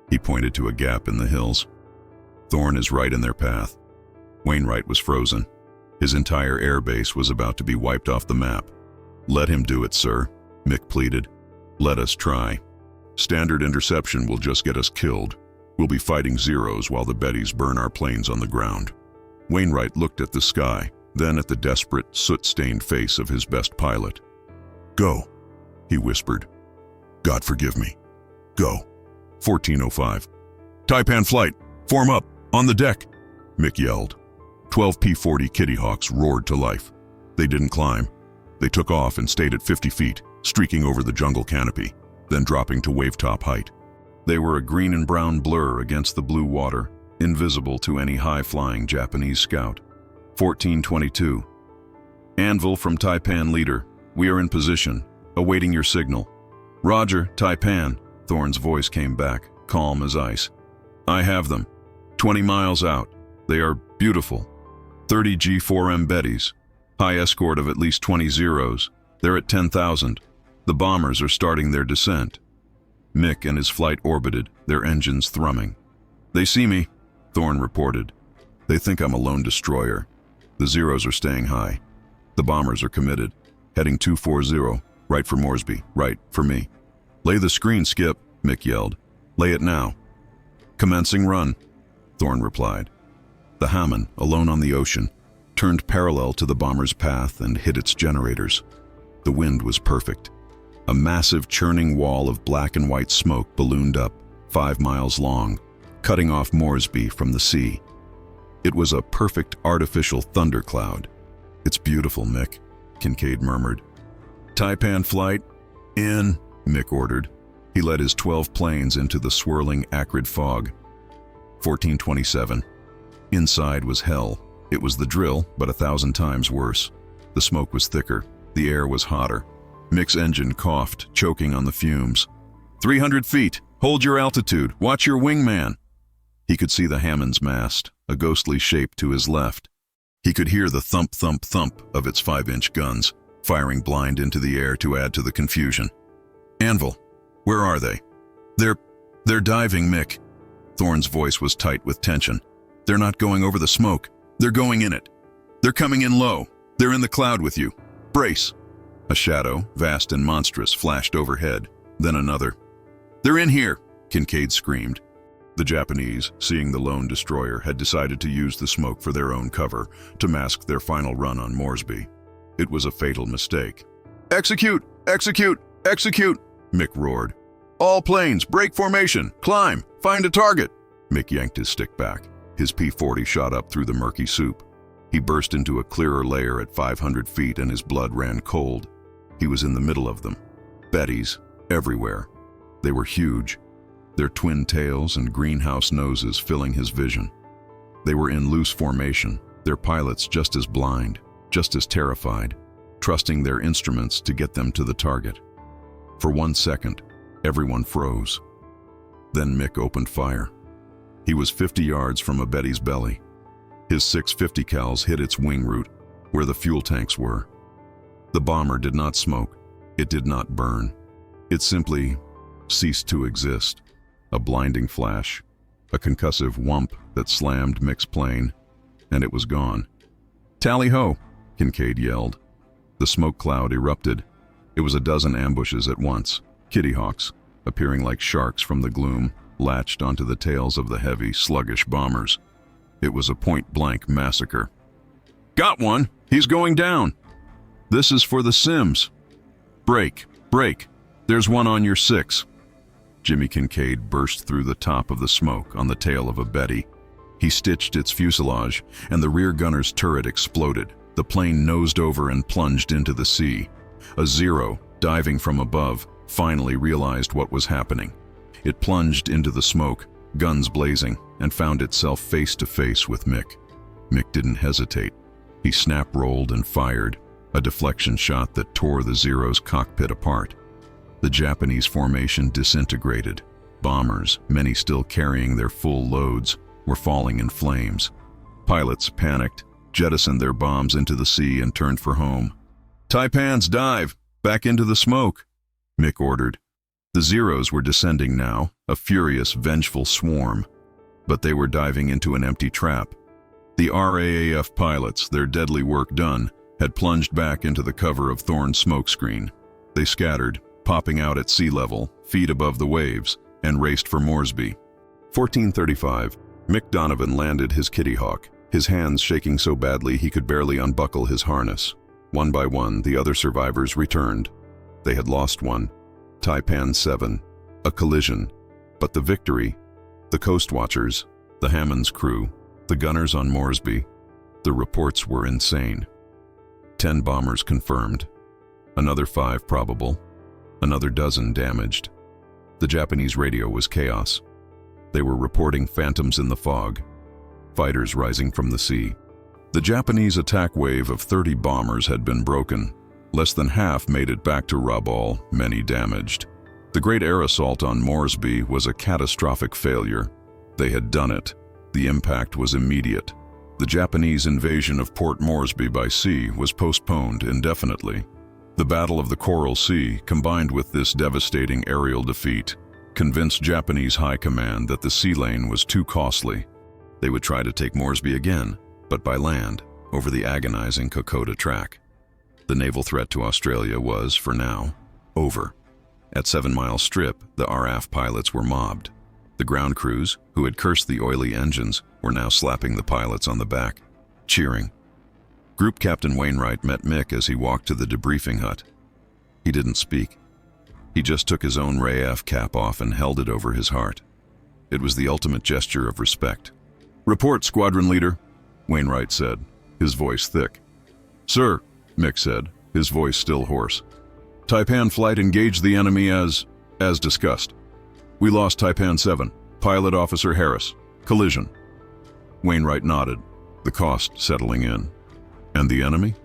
He pointed to a gap in the hills. "Thorne is right in their path." Wainwright was frozen. His entire air base was about to be wiped off the map. "Let him do it, sir," Mick pleaded. "Let us try. Standard interception will just get us killed. We'll be fighting Zeros while the Bettys burn our planes on the ground." Wainwright looked at the sky, then at the desperate, soot-stained face of his best pilot. "Go," he whispered. "God forgive me. Go." 14:05. "Taipan flight, form up, on the deck," Mick yelled. 12 P-40 Kitty Hawks roared to life. They didn't climb. They took off and stayed at 50 feet, streaking over the jungle canopy, then dropping to wavetop height. They were a green and brown blur against the blue water, invisible to any high-flying Japanese scout. 14:22. "Anvil from Taipan leader. We are in position, awaiting your signal." "Roger, Taipan," Thorne's voice came back, calm as ice. "I have them. 20 miles out. They are beautiful. 30 G4M Bettys. High escort of at least 20 Zeros. They're at 10,000. The bombers are starting their descent." Mick and his flight orbited, their engines thrumming. "They see me," Thorne reported. "They think I'm a lone destroyer. The Zeros are staying high. The bombers are committed. Heading 240, right for Moresby, right for me." "Lay the screen, Skip," Mick yelled. "Lay it now." "Commencing run," Thorne replied. The Hammond, alone on the ocean, turned parallel to the bomber's path and hit its generators. The wind was perfect. A massive churning wall of black and white smoke ballooned up, 5 miles long, cutting off Moresby from the sea. It was a perfect artificial thundercloud. "It's beautiful, Mick," Kincaid murmured. "Taipan flight, in," Mick ordered. He led his 12 planes into the swirling, acrid fog. 14:27. Inside was hell. It was the drill, but 1,000 times worse. The smoke was thicker. The air was hotter. Mick's engine coughed, choking on the fumes. 300 feet. Hold your altitude. Watch your wingman." He could see the Hammond's mast, a ghostly shape to his left. He could hear the thump, thump, thump of its 5-inch guns, firing blind into the air to add to the confusion. "Anvil, where are they?" They're diving, Mick." Thorne's voice was tight with tension. "They're not going over the smoke. They're going in it. They're coming in low. They're in the cloud with you. Brace." A shadow, vast and monstrous, flashed overhead, then another. "They're in here," Kincaid screamed. The Japanese, seeing the lone destroyer, had decided to use the smoke for their own cover, to mask their final run on Moresby. It was a fatal mistake. "Execute! Execute! Execute!" Mick roared. "All planes, break formation! Climb! Find a target!" Mick yanked his stick back. His P-40 shot up through the murky soup. He burst into a clearer layer at 500 feet and his blood ran cold. He was in the middle of them. Bettys, everywhere. They were huge, their twin tails and greenhouse noses filling his vision. They were in loose formation, their pilots just as blind, just as terrified, trusting their instruments to get them to the target. For 1 second, everyone froze. Then Mick opened fire. He was 50 yards from a Betty's belly. His 650 cals hit its wing root, where the fuel tanks were. The bomber did not smoke. It did not burn. It simply ceased to exist. A blinding flash, a concussive whump that slammed Mick's plane, and it was gone. "Tally-ho!" Kincaid yelled. The smoke cloud erupted. It was a dozen ambushes at once, Kitty Hawks, appearing like sharks from the gloom, latched onto the tails of the heavy, sluggish bombers. It was a point-blank massacre. "Got one! He's going down! This is for the Sims! Break! Break! There's one on your 6. Jimmy Kincaid burst through the top of the smoke on the tail of a Betty. He stitched its fuselage, and the rear gunner's turret exploded. The plane nosed over and plunged into the sea. A Zero, diving from above, finally realized what was happening. It plunged into the smoke, guns blazing, and found itself face to face with Mick. Mick didn't hesitate. He snap-rolled and fired, a deflection shot that tore the Zero's cockpit apart. The Japanese formation disintegrated. Bombers, many still carrying their full loads, were falling in flames. Pilots panicked, jettisoned their bombs into the sea and turned for home. "Taipans, dive! Back into the smoke!" Mick ordered. The Zeros were descending now, a furious, vengeful swarm. But they were diving into an empty trap. The RAAF pilots, their deadly work done, had plunged back into the cover of Thorne's smokescreen. They scattered, popping out at sea level, feet above the waves, and raced for Moresby. 14:35, Mick Donovan landed his Kitty Hawk, his hands shaking so badly he could barely unbuckle his harness. One by one, the other survivors returned. They had lost one, Taipan 7, a collision, but the victory, the Coast Watchers, the Hammond's crew, the gunners on Moresby, the reports were insane. 10 bombers confirmed, another 5 probable, another dozen damaged. The Japanese radio was chaos. They were reporting phantoms in the fog, fighters rising from the sea. The Japanese attack wave of 30 bombers had been broken. Less than half made it back to Rabaul, many damaged. The great air assault on Moresby was a catastrophic failure. They had done it. The impact was immediate. The Japanese invasion of Port Moresby by sea was postponed indefinitely. The Battle of the Coral Sea, combined with this devastating aerial defeat, convinced Japanese high command that the sea lane was too costly. They would try to take Moresby again, but by land, over the agonizing Kokoda Track. The naval threat to Australia was, for now, over. At 7 Mile Strip, the RAF pilots were mobbed. The ground crews, who had cursed the oily engines, were now slapping the pilots on the back, cheering. Group Captain Wainwright met Mick as he walked to the debriefing hut. He didn't speak. He just took his own RAF cap off and held it over his heart. It was the ultimate gesture of respect. "Report, Squadron Leader," Wainwright said, his voice thick. "Sir," Mick said, his voice still hoarse. "Taipan flight engaged the enemy as discussed. We lost Taipan 7, Pilot Officer Harris. Collision." Wainwright nodded, the cost settling in. "And the enemy?"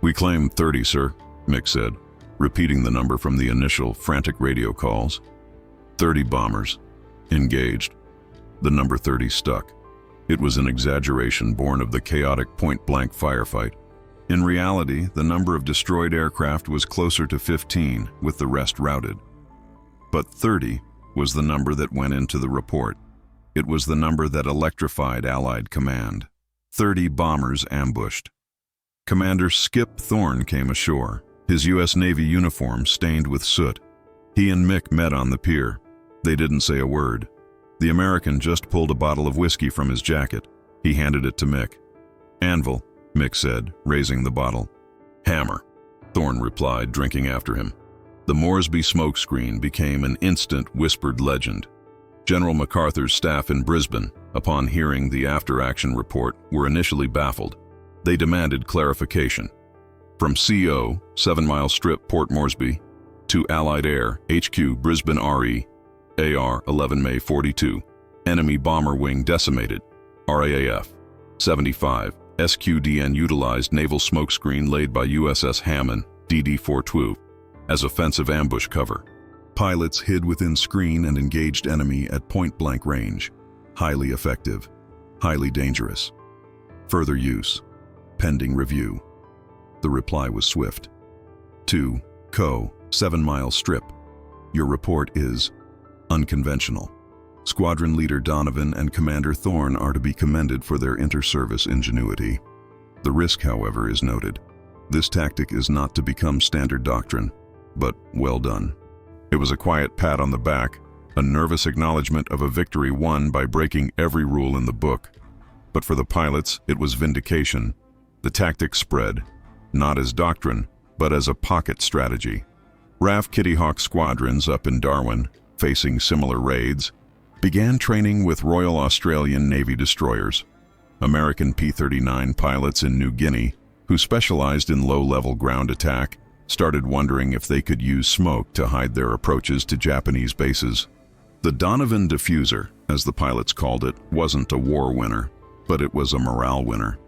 "We claim 30, sir," Mick said, repeating the number from the initial frantic radio calls. 30 bombers. Engaged. The number 30 stuck. It was an exaggeration born of the chaotic point-blank firefight. In reality, the number of destroyed aircraft was closer to 15, with the rest routed. But 30 was the number that went into the report. It was the number that electrified Allied command. 30 bombers ambushed. Commander Skip Thorne came ashore, his U.S. Navy uniform stained with soot. He and Mick met on the pier. They didn't say a word. The American just pulled a bottle of whiskey from his jacket. He handed it to Mick. "Anvil," Mick said, raising the bottle. "Hammer," Thorne replied, drinking after him. The Moresby smokescreen became an instant whispered legend. General MacArthur's staff in Brisbane, upon hearing the after-action report, were initially baffled. They demanded clarification. From CO, 7 Mile Strip, Port Moresby, to Allied Air, HQ, Brisbane RE, AR 11 May 42, enemy bomber wing decimated, RAAF, 75, SQDN utilized naval smokescreen laid by USS Hammond, DD-412, as offensive ambush cover. Pilots hid within screen and engaged enemy at point-blank range. Highly effective. Highly dangerous. Further use. Pending review. The reply was swift. To CO, 7 Mile Strip. Your report is unconventional. Squadron Leader Donovan and Commander Thorne are to be commended for their inter-service ingenuity. The risk, however, is noted. This tactic is not to become standard doctrine, but well done. It was a quiet pat on the back, a nervous acknowledgement of a victory won by breaking every rule in the book. But for the pilots, it was vindication. The tactic spread, not as doctrine, but as a pocket strategy. RAF Kitty Hawk squadrons up in Darwin, facing similar raids, began training with Royal Australian Navy destroyers. American P-39 pilots in New Guinea, who specialized in low-level ground attack, started wondering if they could use smoke to hide their approaches to Japanese bases. The Donovan diffuser, as the pilots called it, wasn't a war winner, but it was a morale winner.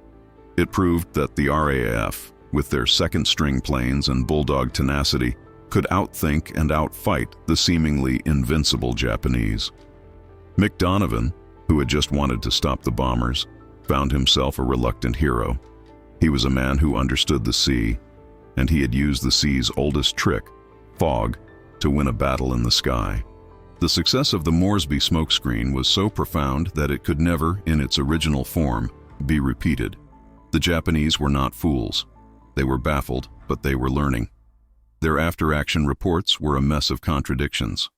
It proved that the RAF, with their second-string planes and bulldog tenacity, could outthink and outfight the seemingly invincible Japanese. Mick Donovan, who had just wanted to stop the bombers, found himself a reluctant hero. He was a man who understood the sea, and he had used the sea's oldest trick, fog, to win a battle in the sky. The success of the Moresby smokescreen was so profound that it could never, in its original form, be repeated. The Japanese were not fools. They were baffled, but they were learning. Their after-action reports were a mess of contradictions.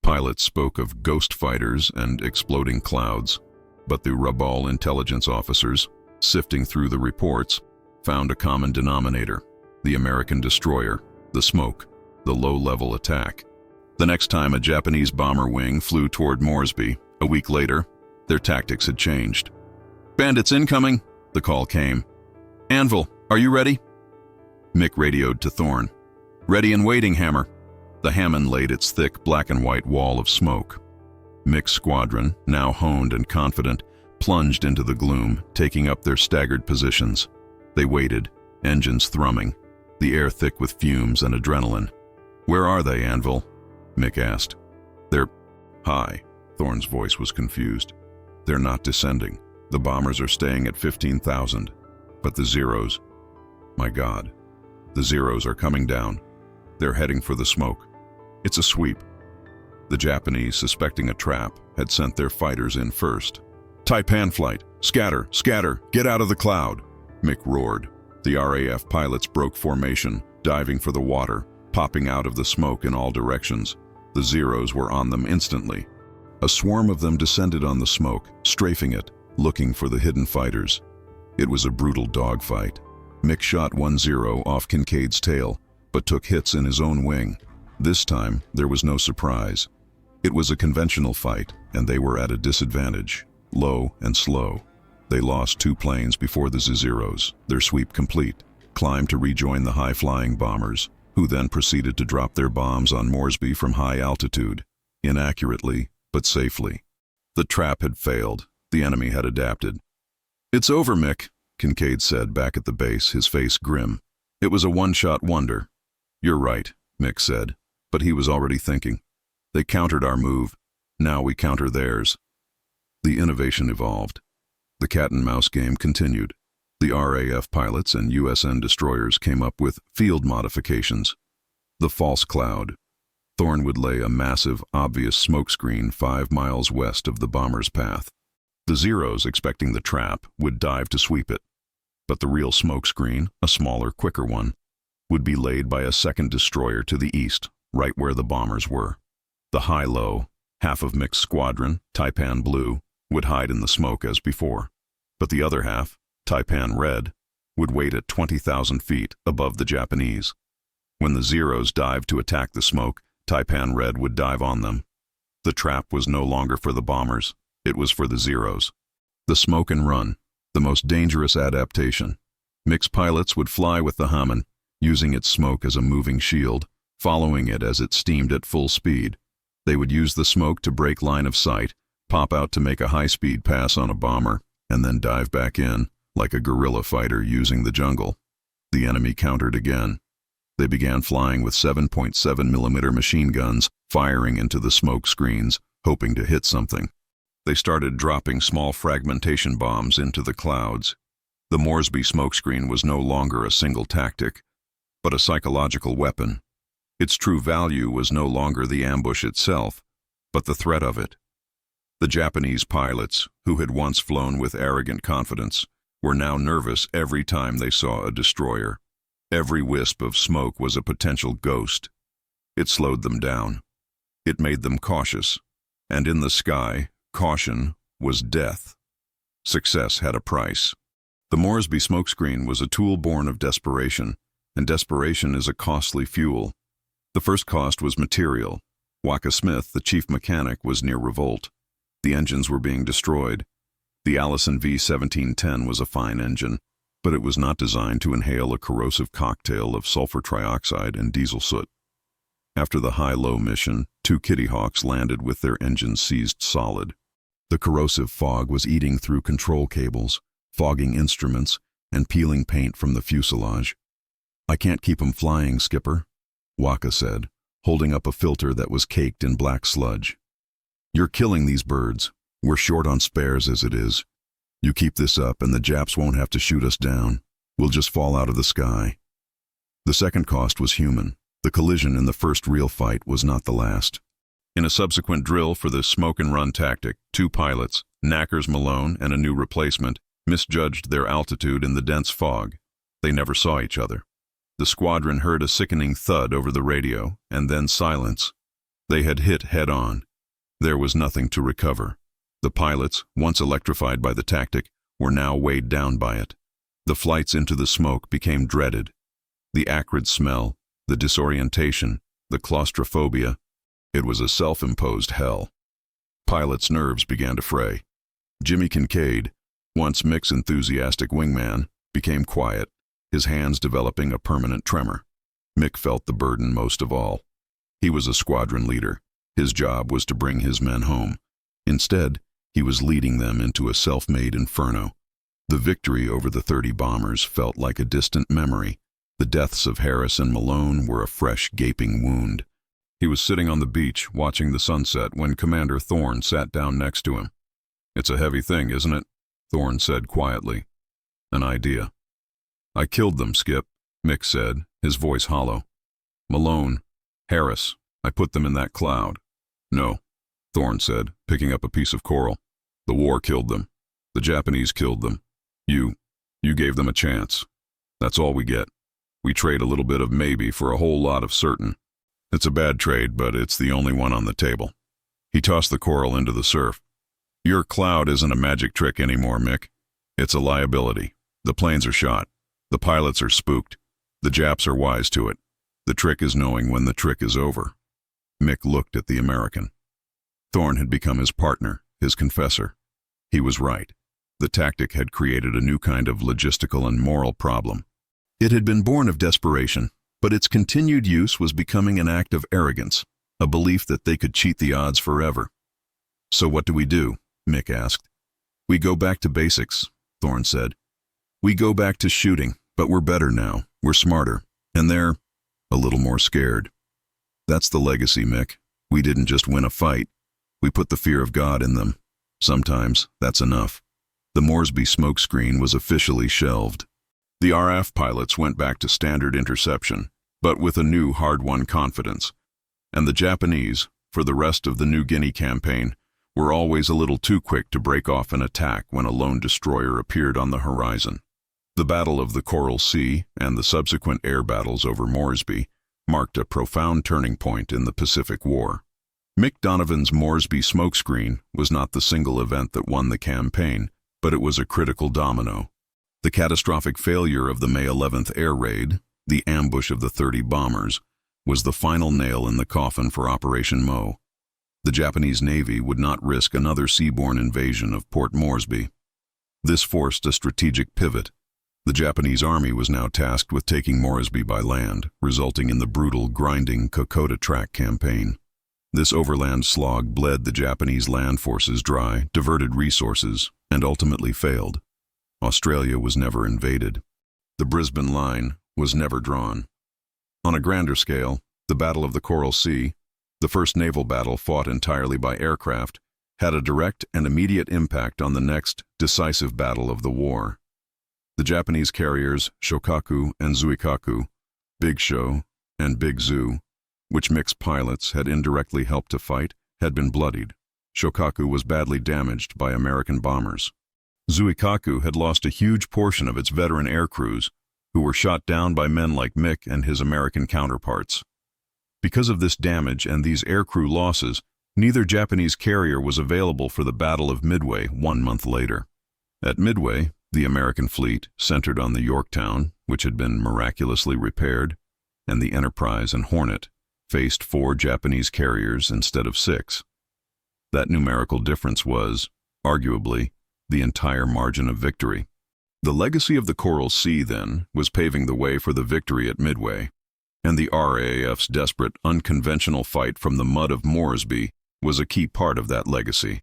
pilots spoke of ghost fighters and exploding clouds, but the Rabaul intelligence officers, sifting through the reports, found a common denominator: the American destroyer, the smoke, the low-level attack. The next time a Japanese bomber wing flew toward Moresby, a week later, their tactics had changed. "Bandits incoming," the call came. "Anvil, are you ready?" Mick radioed to Thorne. "Ready and waiting, Hammer." The Hammond laid its thick black and white wall of smoke. Mick's squadron, now honed and confident, plunged into the gloom, taking up their staggered positions. They waited, engines thrumming, the air thick with fumes and adrenaline. "Where are they, Anvil?" Mick asked. "They're high." Thorne's voice was confused. "They're not descending. The bombers are staying at 15,000. But the Zeros, my God, the Zeros are coming down. They're heading for the smoke. It's a sweep." The Japanese, suspecting a trap, had sent their fighters in first. "Taipan flight, scatter, scatter, get out of the cloud," Mick roared. The RAF pilots broke formation, diving for the water, popping out of the smoke in all directions. The Zeros were on them instantly. A swarm of them descended on the smoke, strafing it, looking for the hidden fighters. It was a brutal dogfight. Mick shot one Zero off Kincaid's tail, but took hits in his own wing. This time, there was no surprise. It was a conventional fight, and they were at a disadvantage, low and slow. They lost 2 planes before the Zeros, their sweep complete, climbed to rejoin the high-flying bombers, who then proceeded to drop their bombs on Moresby from high altitude, inaccurately, but safely. The trap had failed. The enemy had adapted. "It's over, Mick," Kincaid said back at the base, his face grim. "It was a one-shot wonder." "You're right," Mick said, but he was already thinking. "They countered our move. Now we counter theirs." The innovation evolved. The cat-and-mouse game continued. The RAF pilots and USN destroyers came up with field modifications. The false cloud. Thorne would lay a massive, obvious smokescreen 5 miles west of the bomber's path. The Zeros, expecting the trap, would dive to sweep it. But the real smokescreen, a smaller, quicker one, would be laid by a second destroyer to the east, right where the bombers were. The high-low, half of Mick's squadron, Taipan Blue, would hide in the smoke as before. But the other half, Taipan Red, would wait at 20,000 feet above the Japanese. When the Zeros dived to attack the smoke, Taipan Red would dive on them. The trap was no longer for the bombers. It was for the Zeros. The smoke and run, the most dangerous adaptation. Mick's pilots would fly with the Hammond, using its smoke as a moving shield, following it as it steamed at full speed. They would use the smoke to break line of sight, pop out to make a high-speed pass on a bomber, and then dive back in, like a guerrilla fighter using the jungle. The enemy countered again. They began flying with 7.7mm machine guns, firing into the smoke screens, hoping to hit something. They started dropping small fragmentation bombs into the clouds. The Moresby smokescreen was no longer a single tactic, but a psychological weapon. Its true value was no longer the ambush itself, but the threat of it. The Japanese pilots, who had once flown with arrogant confidence, were now nervous every time they saw a destroyer. Every wisp of smoke was a potential ghost. It slowed them down. It made them cautious, and in the sky, caution was death. Success had a price. The Moresby smokescreen was a tool born of desperation, and desperation is a costly fuel. The first cost was material. Waka Smith, the chief mechanic, was near revolt. The engines were being destroyed. The Allison V-1710 was a fine engine, but it was not designed to inhale a corrosive cocktail of sulfur trioxide and diesel soot. After the high-low mission, 2 Kitty Hawks landed with their engines seized solid. The corrosive fog was eating through control cables, fogging instruments, and peeling paint from the fuselage. "I can't keep 'em flying, Skipper," Waka said, holding up a filter that was caked in black sludge. "You're killing these birds. We're short on spares as it is. You keep this up and the Japs won't have to shoot us down. We'll just fall out of the sky." The second cost was human. The collision in the first real fight was not the last. In a subsequent drill for the smoke-and-run tactic, 2 pilots, Knackers Malone and a new replacement, misjudged their altitude in the dense fog. They never saw each other. The squadron heard a sickening thud over the radio, and then silence. They had hit head-on. There was nothing to recover. The pilots, once electrified by the tactic, were now weighed down by it. The flights into the smoke became dreaded. The acrid smell, the disorientation, the claustrophobia. It was a self-imposed hell. Pilots' nerves began to fray. Jimmy Kincaid, once Mick's enthusiastic wingman, became quiet, his hands developing a permanent tremor. Mick felt the burden most of all. He was a squadron leader. His job was to bring his men home. Instead, he was leading them into a self-made inferno. The victory over the 30 bombers felt like a distant memory. The deaths of Harris and Malone were a fresh, gaping wound. He was sitting on the beach, watching the sunset, when Commander Thorne sat down next to him. "It's a heavy thing, isn't it?" Thorne said quietly. "An idea." "I killed them, Skip," Mick said, his voice hollow. "Malone, Harris, I put them in that cloud." "No," Thorne said, picking up a piece of coral. "The war killed them. The Japanese killed them. You gave them a chance. That's all we get. We trade a little bit of maybe for a whole lot of certain. It's a bad trade, but it's the only one on the table." He tossed the coral into the surf. "Your cloud isn't a magic trick anymore, Mick. It's a liability. The planes are shot. The pilots are spooked. The Japs are wise to it. The trick is knowing when the trick is over." Mick looked at the American. Thorne had become his partner, his confessor. He was right. The tactic had created a new kind of logistical and moral problem. It had been born of desperation, but its continued use was becoming an act of arrogance, a belief that they could cheat the odds forever. "So what do we do?" Mick asked. "We go back to basics," Thorne said. "We go back to shooting, but we're better now. We're smarter. And they're a little more scared. That's the legacy, Mick. We didn't just win a fight. We put the fear of God in them. Sometimes that's enough." The Moresby smokescreen was officially shelved. The RAF pilots went back to standard interception, but with a new hard-won confidence. And the Japanese, for the rest of the New Guinea campaign, were always a little too quick to break off an attack when a lone destroyer appeared on the horizon. The Battle of the Coral Sea and the subsequent air battles over Moresby marked a profound turning point in the Pacific War. Mick Donovan's Moresby smokescreen was not the single event that won the campaign, but it was a critical domino. The catastrophic failure of the May 11th air raid, the ambush of the 30 bombers, was the final nail in the coffin for Operation Mo. The Japanese Navy would not risk another seaborne invasion of Port Moresby. This forced a strategic pivot. The Japanese army was now tasked with taking Moresby by land, resulting in the brutal, grinding Kokoda Track campaign. This overland slog bled the Japanese land forces dry, diverted resources, and ultimately failed. Australia was never invaded. The Brisbane Line was never drawn. On a grander scale, the Battle of the Coral Sea, the first naval battle fought entirely by aircraft, had a direct and immediate impact on the next decisive battle of the war. The Japanese carriers Shokaku and Zuikaku, Big Show and Big Zu, which Mick's pilots had indirectly helped to fight, had been bloodied. Shokaku was badly damaged by American bombers. Zuikaku had lost a huge portion of its veteran air crews, who were shot down by men like Mick and his American counterparts. Because of this damage and these aircrew losses, neither Japanese carrier was available for the Battle of Midway 1 month later. At Midway, the American fleet, centered on the Yorktown, which had been miraculously repaired, and the Enterprise and Hornet, faced 4 Japanese carriers instead of 6. That numerical difference was, arguably, the entire margin of victory. The legacy of the Coral Sea, then, was paving the way for the victory at Midway, and the RAF's desperate, unconventional fight from the mud of Moresby was a key part of that legacy.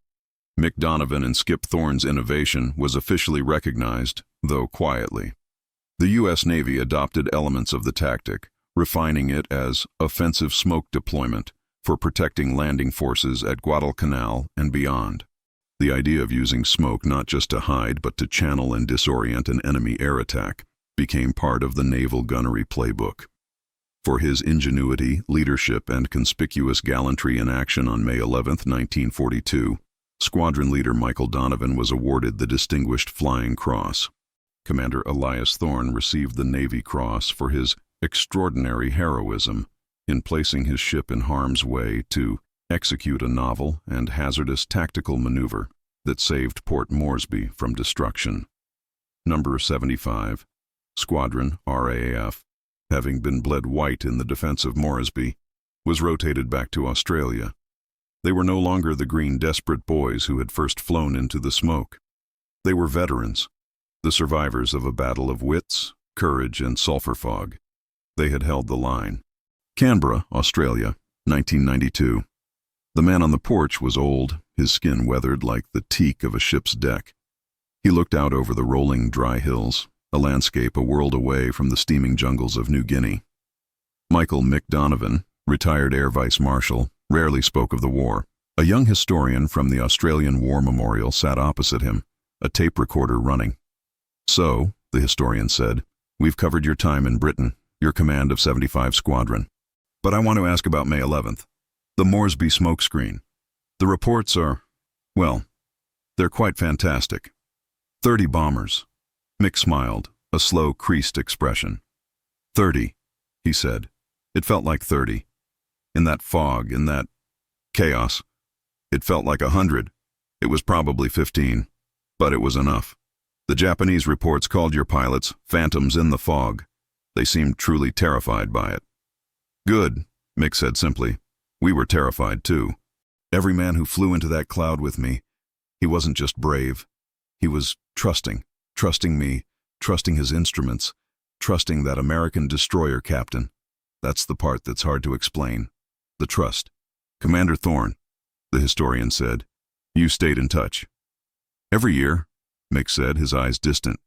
Mick Donovan and Skip Thorne's innovation was officially recognized, though quietly. The U.S. Navy adopted elements of the tactic, refining it as offensive smoke deployment for protecting landing forces at Guadalcanal and beyond. The idea of using smoke not just to hide but to channel and disorient an enemy air attack became part of the naval gunnery playbook. For his ingenuity, leadership, and conspicuous gallantry in action on May 11, 1942, Squadron Leader Michael Donovan was awarded the Distinguished Flying Cross. Commander Elias Thorne received the Navy Cross for his extraordinary heroism in placing his ship in harm's way to execute a novel and hazardous tactical maneuver that saved Port Moresby from destruction. Number 75, Squadron RAAF, having been bled white in the defense of Moresby, was rotated back to Australia. They were no longer the green desperate boys who had first flown into the smoke. They were veterans, the survivors of a battle of wits, courage, and sulphur fog. They had held the line. Canberra, Australia, 1992. The man on the porch was old, his skin weathered like the teak of a ship's deck. He looked out over the rolling, dry hills, a landscape a world away from the steaming jungles of New Guinea. Michael Mick Donovan, retired Air Vice Marshal, rarely spoke of the war. A young historian from the Australian War Memorial sat opposite him, a tape recorder running. "So," the historian said, "we've covered your time in Britain, your command of 75 Squadron. But I want to ask about May 11th. The Moresby smokescreen. The reports are, well, they're quite fantastic. 30 bombers." Mick smiled, a slow, creased expression. 30, he said. It felt like 30. In that fog, in that chaos, it felt like 100. It was probably 15, but it was enough. The Japanese reports called your pilots phantoms in the fog. They seemed truly terrified by it. "Good," Mick said simply. "We were terrified too. Every man who flew into that cloud with me, he wasn't just brave. He was trusting me, trusting his instruments, trusting that American destroyer captain. That's the part that's hard to explain. The trust. Commander Thorne," the historian said, "you stayed in touch." "Every year," Mick said, his eyes distant.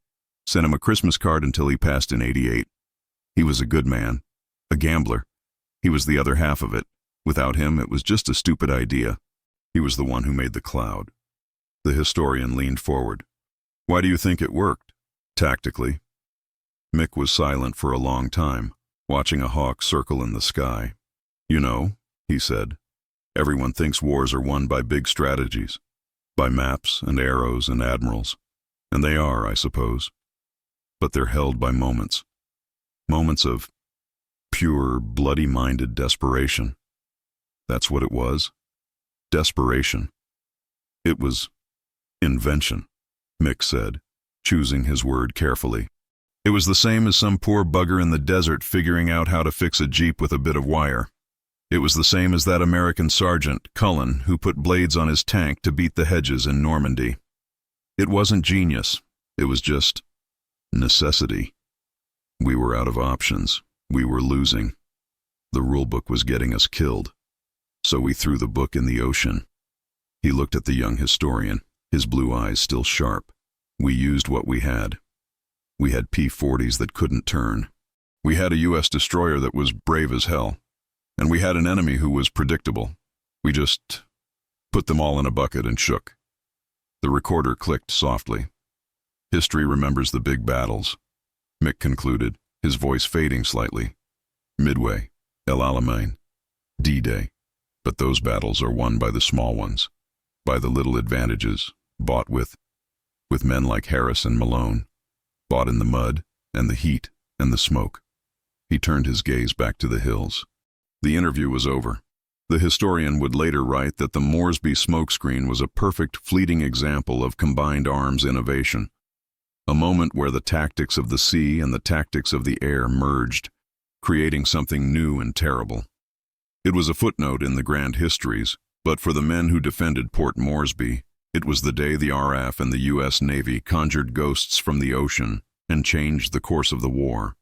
"Sent him a Christmas card until he passed in '88. He was a good man, a gambler. He was the other half of it. Without him, it was just a stupid idea. He was the one who made the cloud." The historian leaned forward. "Why do you think it worked, tactically?" Mick was silent for a long time, watching a hawk circle in the sky. "You know," he said, "everyone thinks wars are won by big strategies, by maps and arrows and admirals. And they are, I suppose. But they're held by moments. Moments of pure, bloody-minded desperation. That's what it was. Desperation. It was invention," Mick said, choosing his word carefully. "It was the same as some poor bugger in the desert figuring out how to fix a Jeep with a bit of wire. It was the same as that American sergeant, Cullen, who put blades on his tank to beat the hedges in Normandy. It wasn't genius. It was just necessity. We were out of options. We were losing. The rulebook was getting us killed. So we threw the book in the ocean." He looked at the young historian, his blue eyes still sharp. "We used what we had. We had P-40s that couldn't turn. We had a U.S. destroyer that was brave as hell. And we had an enemy who was predictable. We just put them all in a bucket and shook." The recorder clicked softly. "History remembers the big battles," Mick concluded, his voice fading slightly. "Midway, El Alamein, D-Day. But those battles are won by the small ones, by the little advantages, bought with men like Harris and Malone, bought in the mud and the heat and the smoke." He turned his gaze back to the hills. The interview was over. The historian would later write that the Moresby smokescreen was a perfect fleeting example of combined arms innovation, a moment where the tactics of the sea and the tactics of the air merged, creating something new and terrible. It was a footnote in the grand histories, but for the men who defended Port Moresby, it was the day the RAF and the U.S. Navy conjured ghosts from the ocean and changed the course of the war.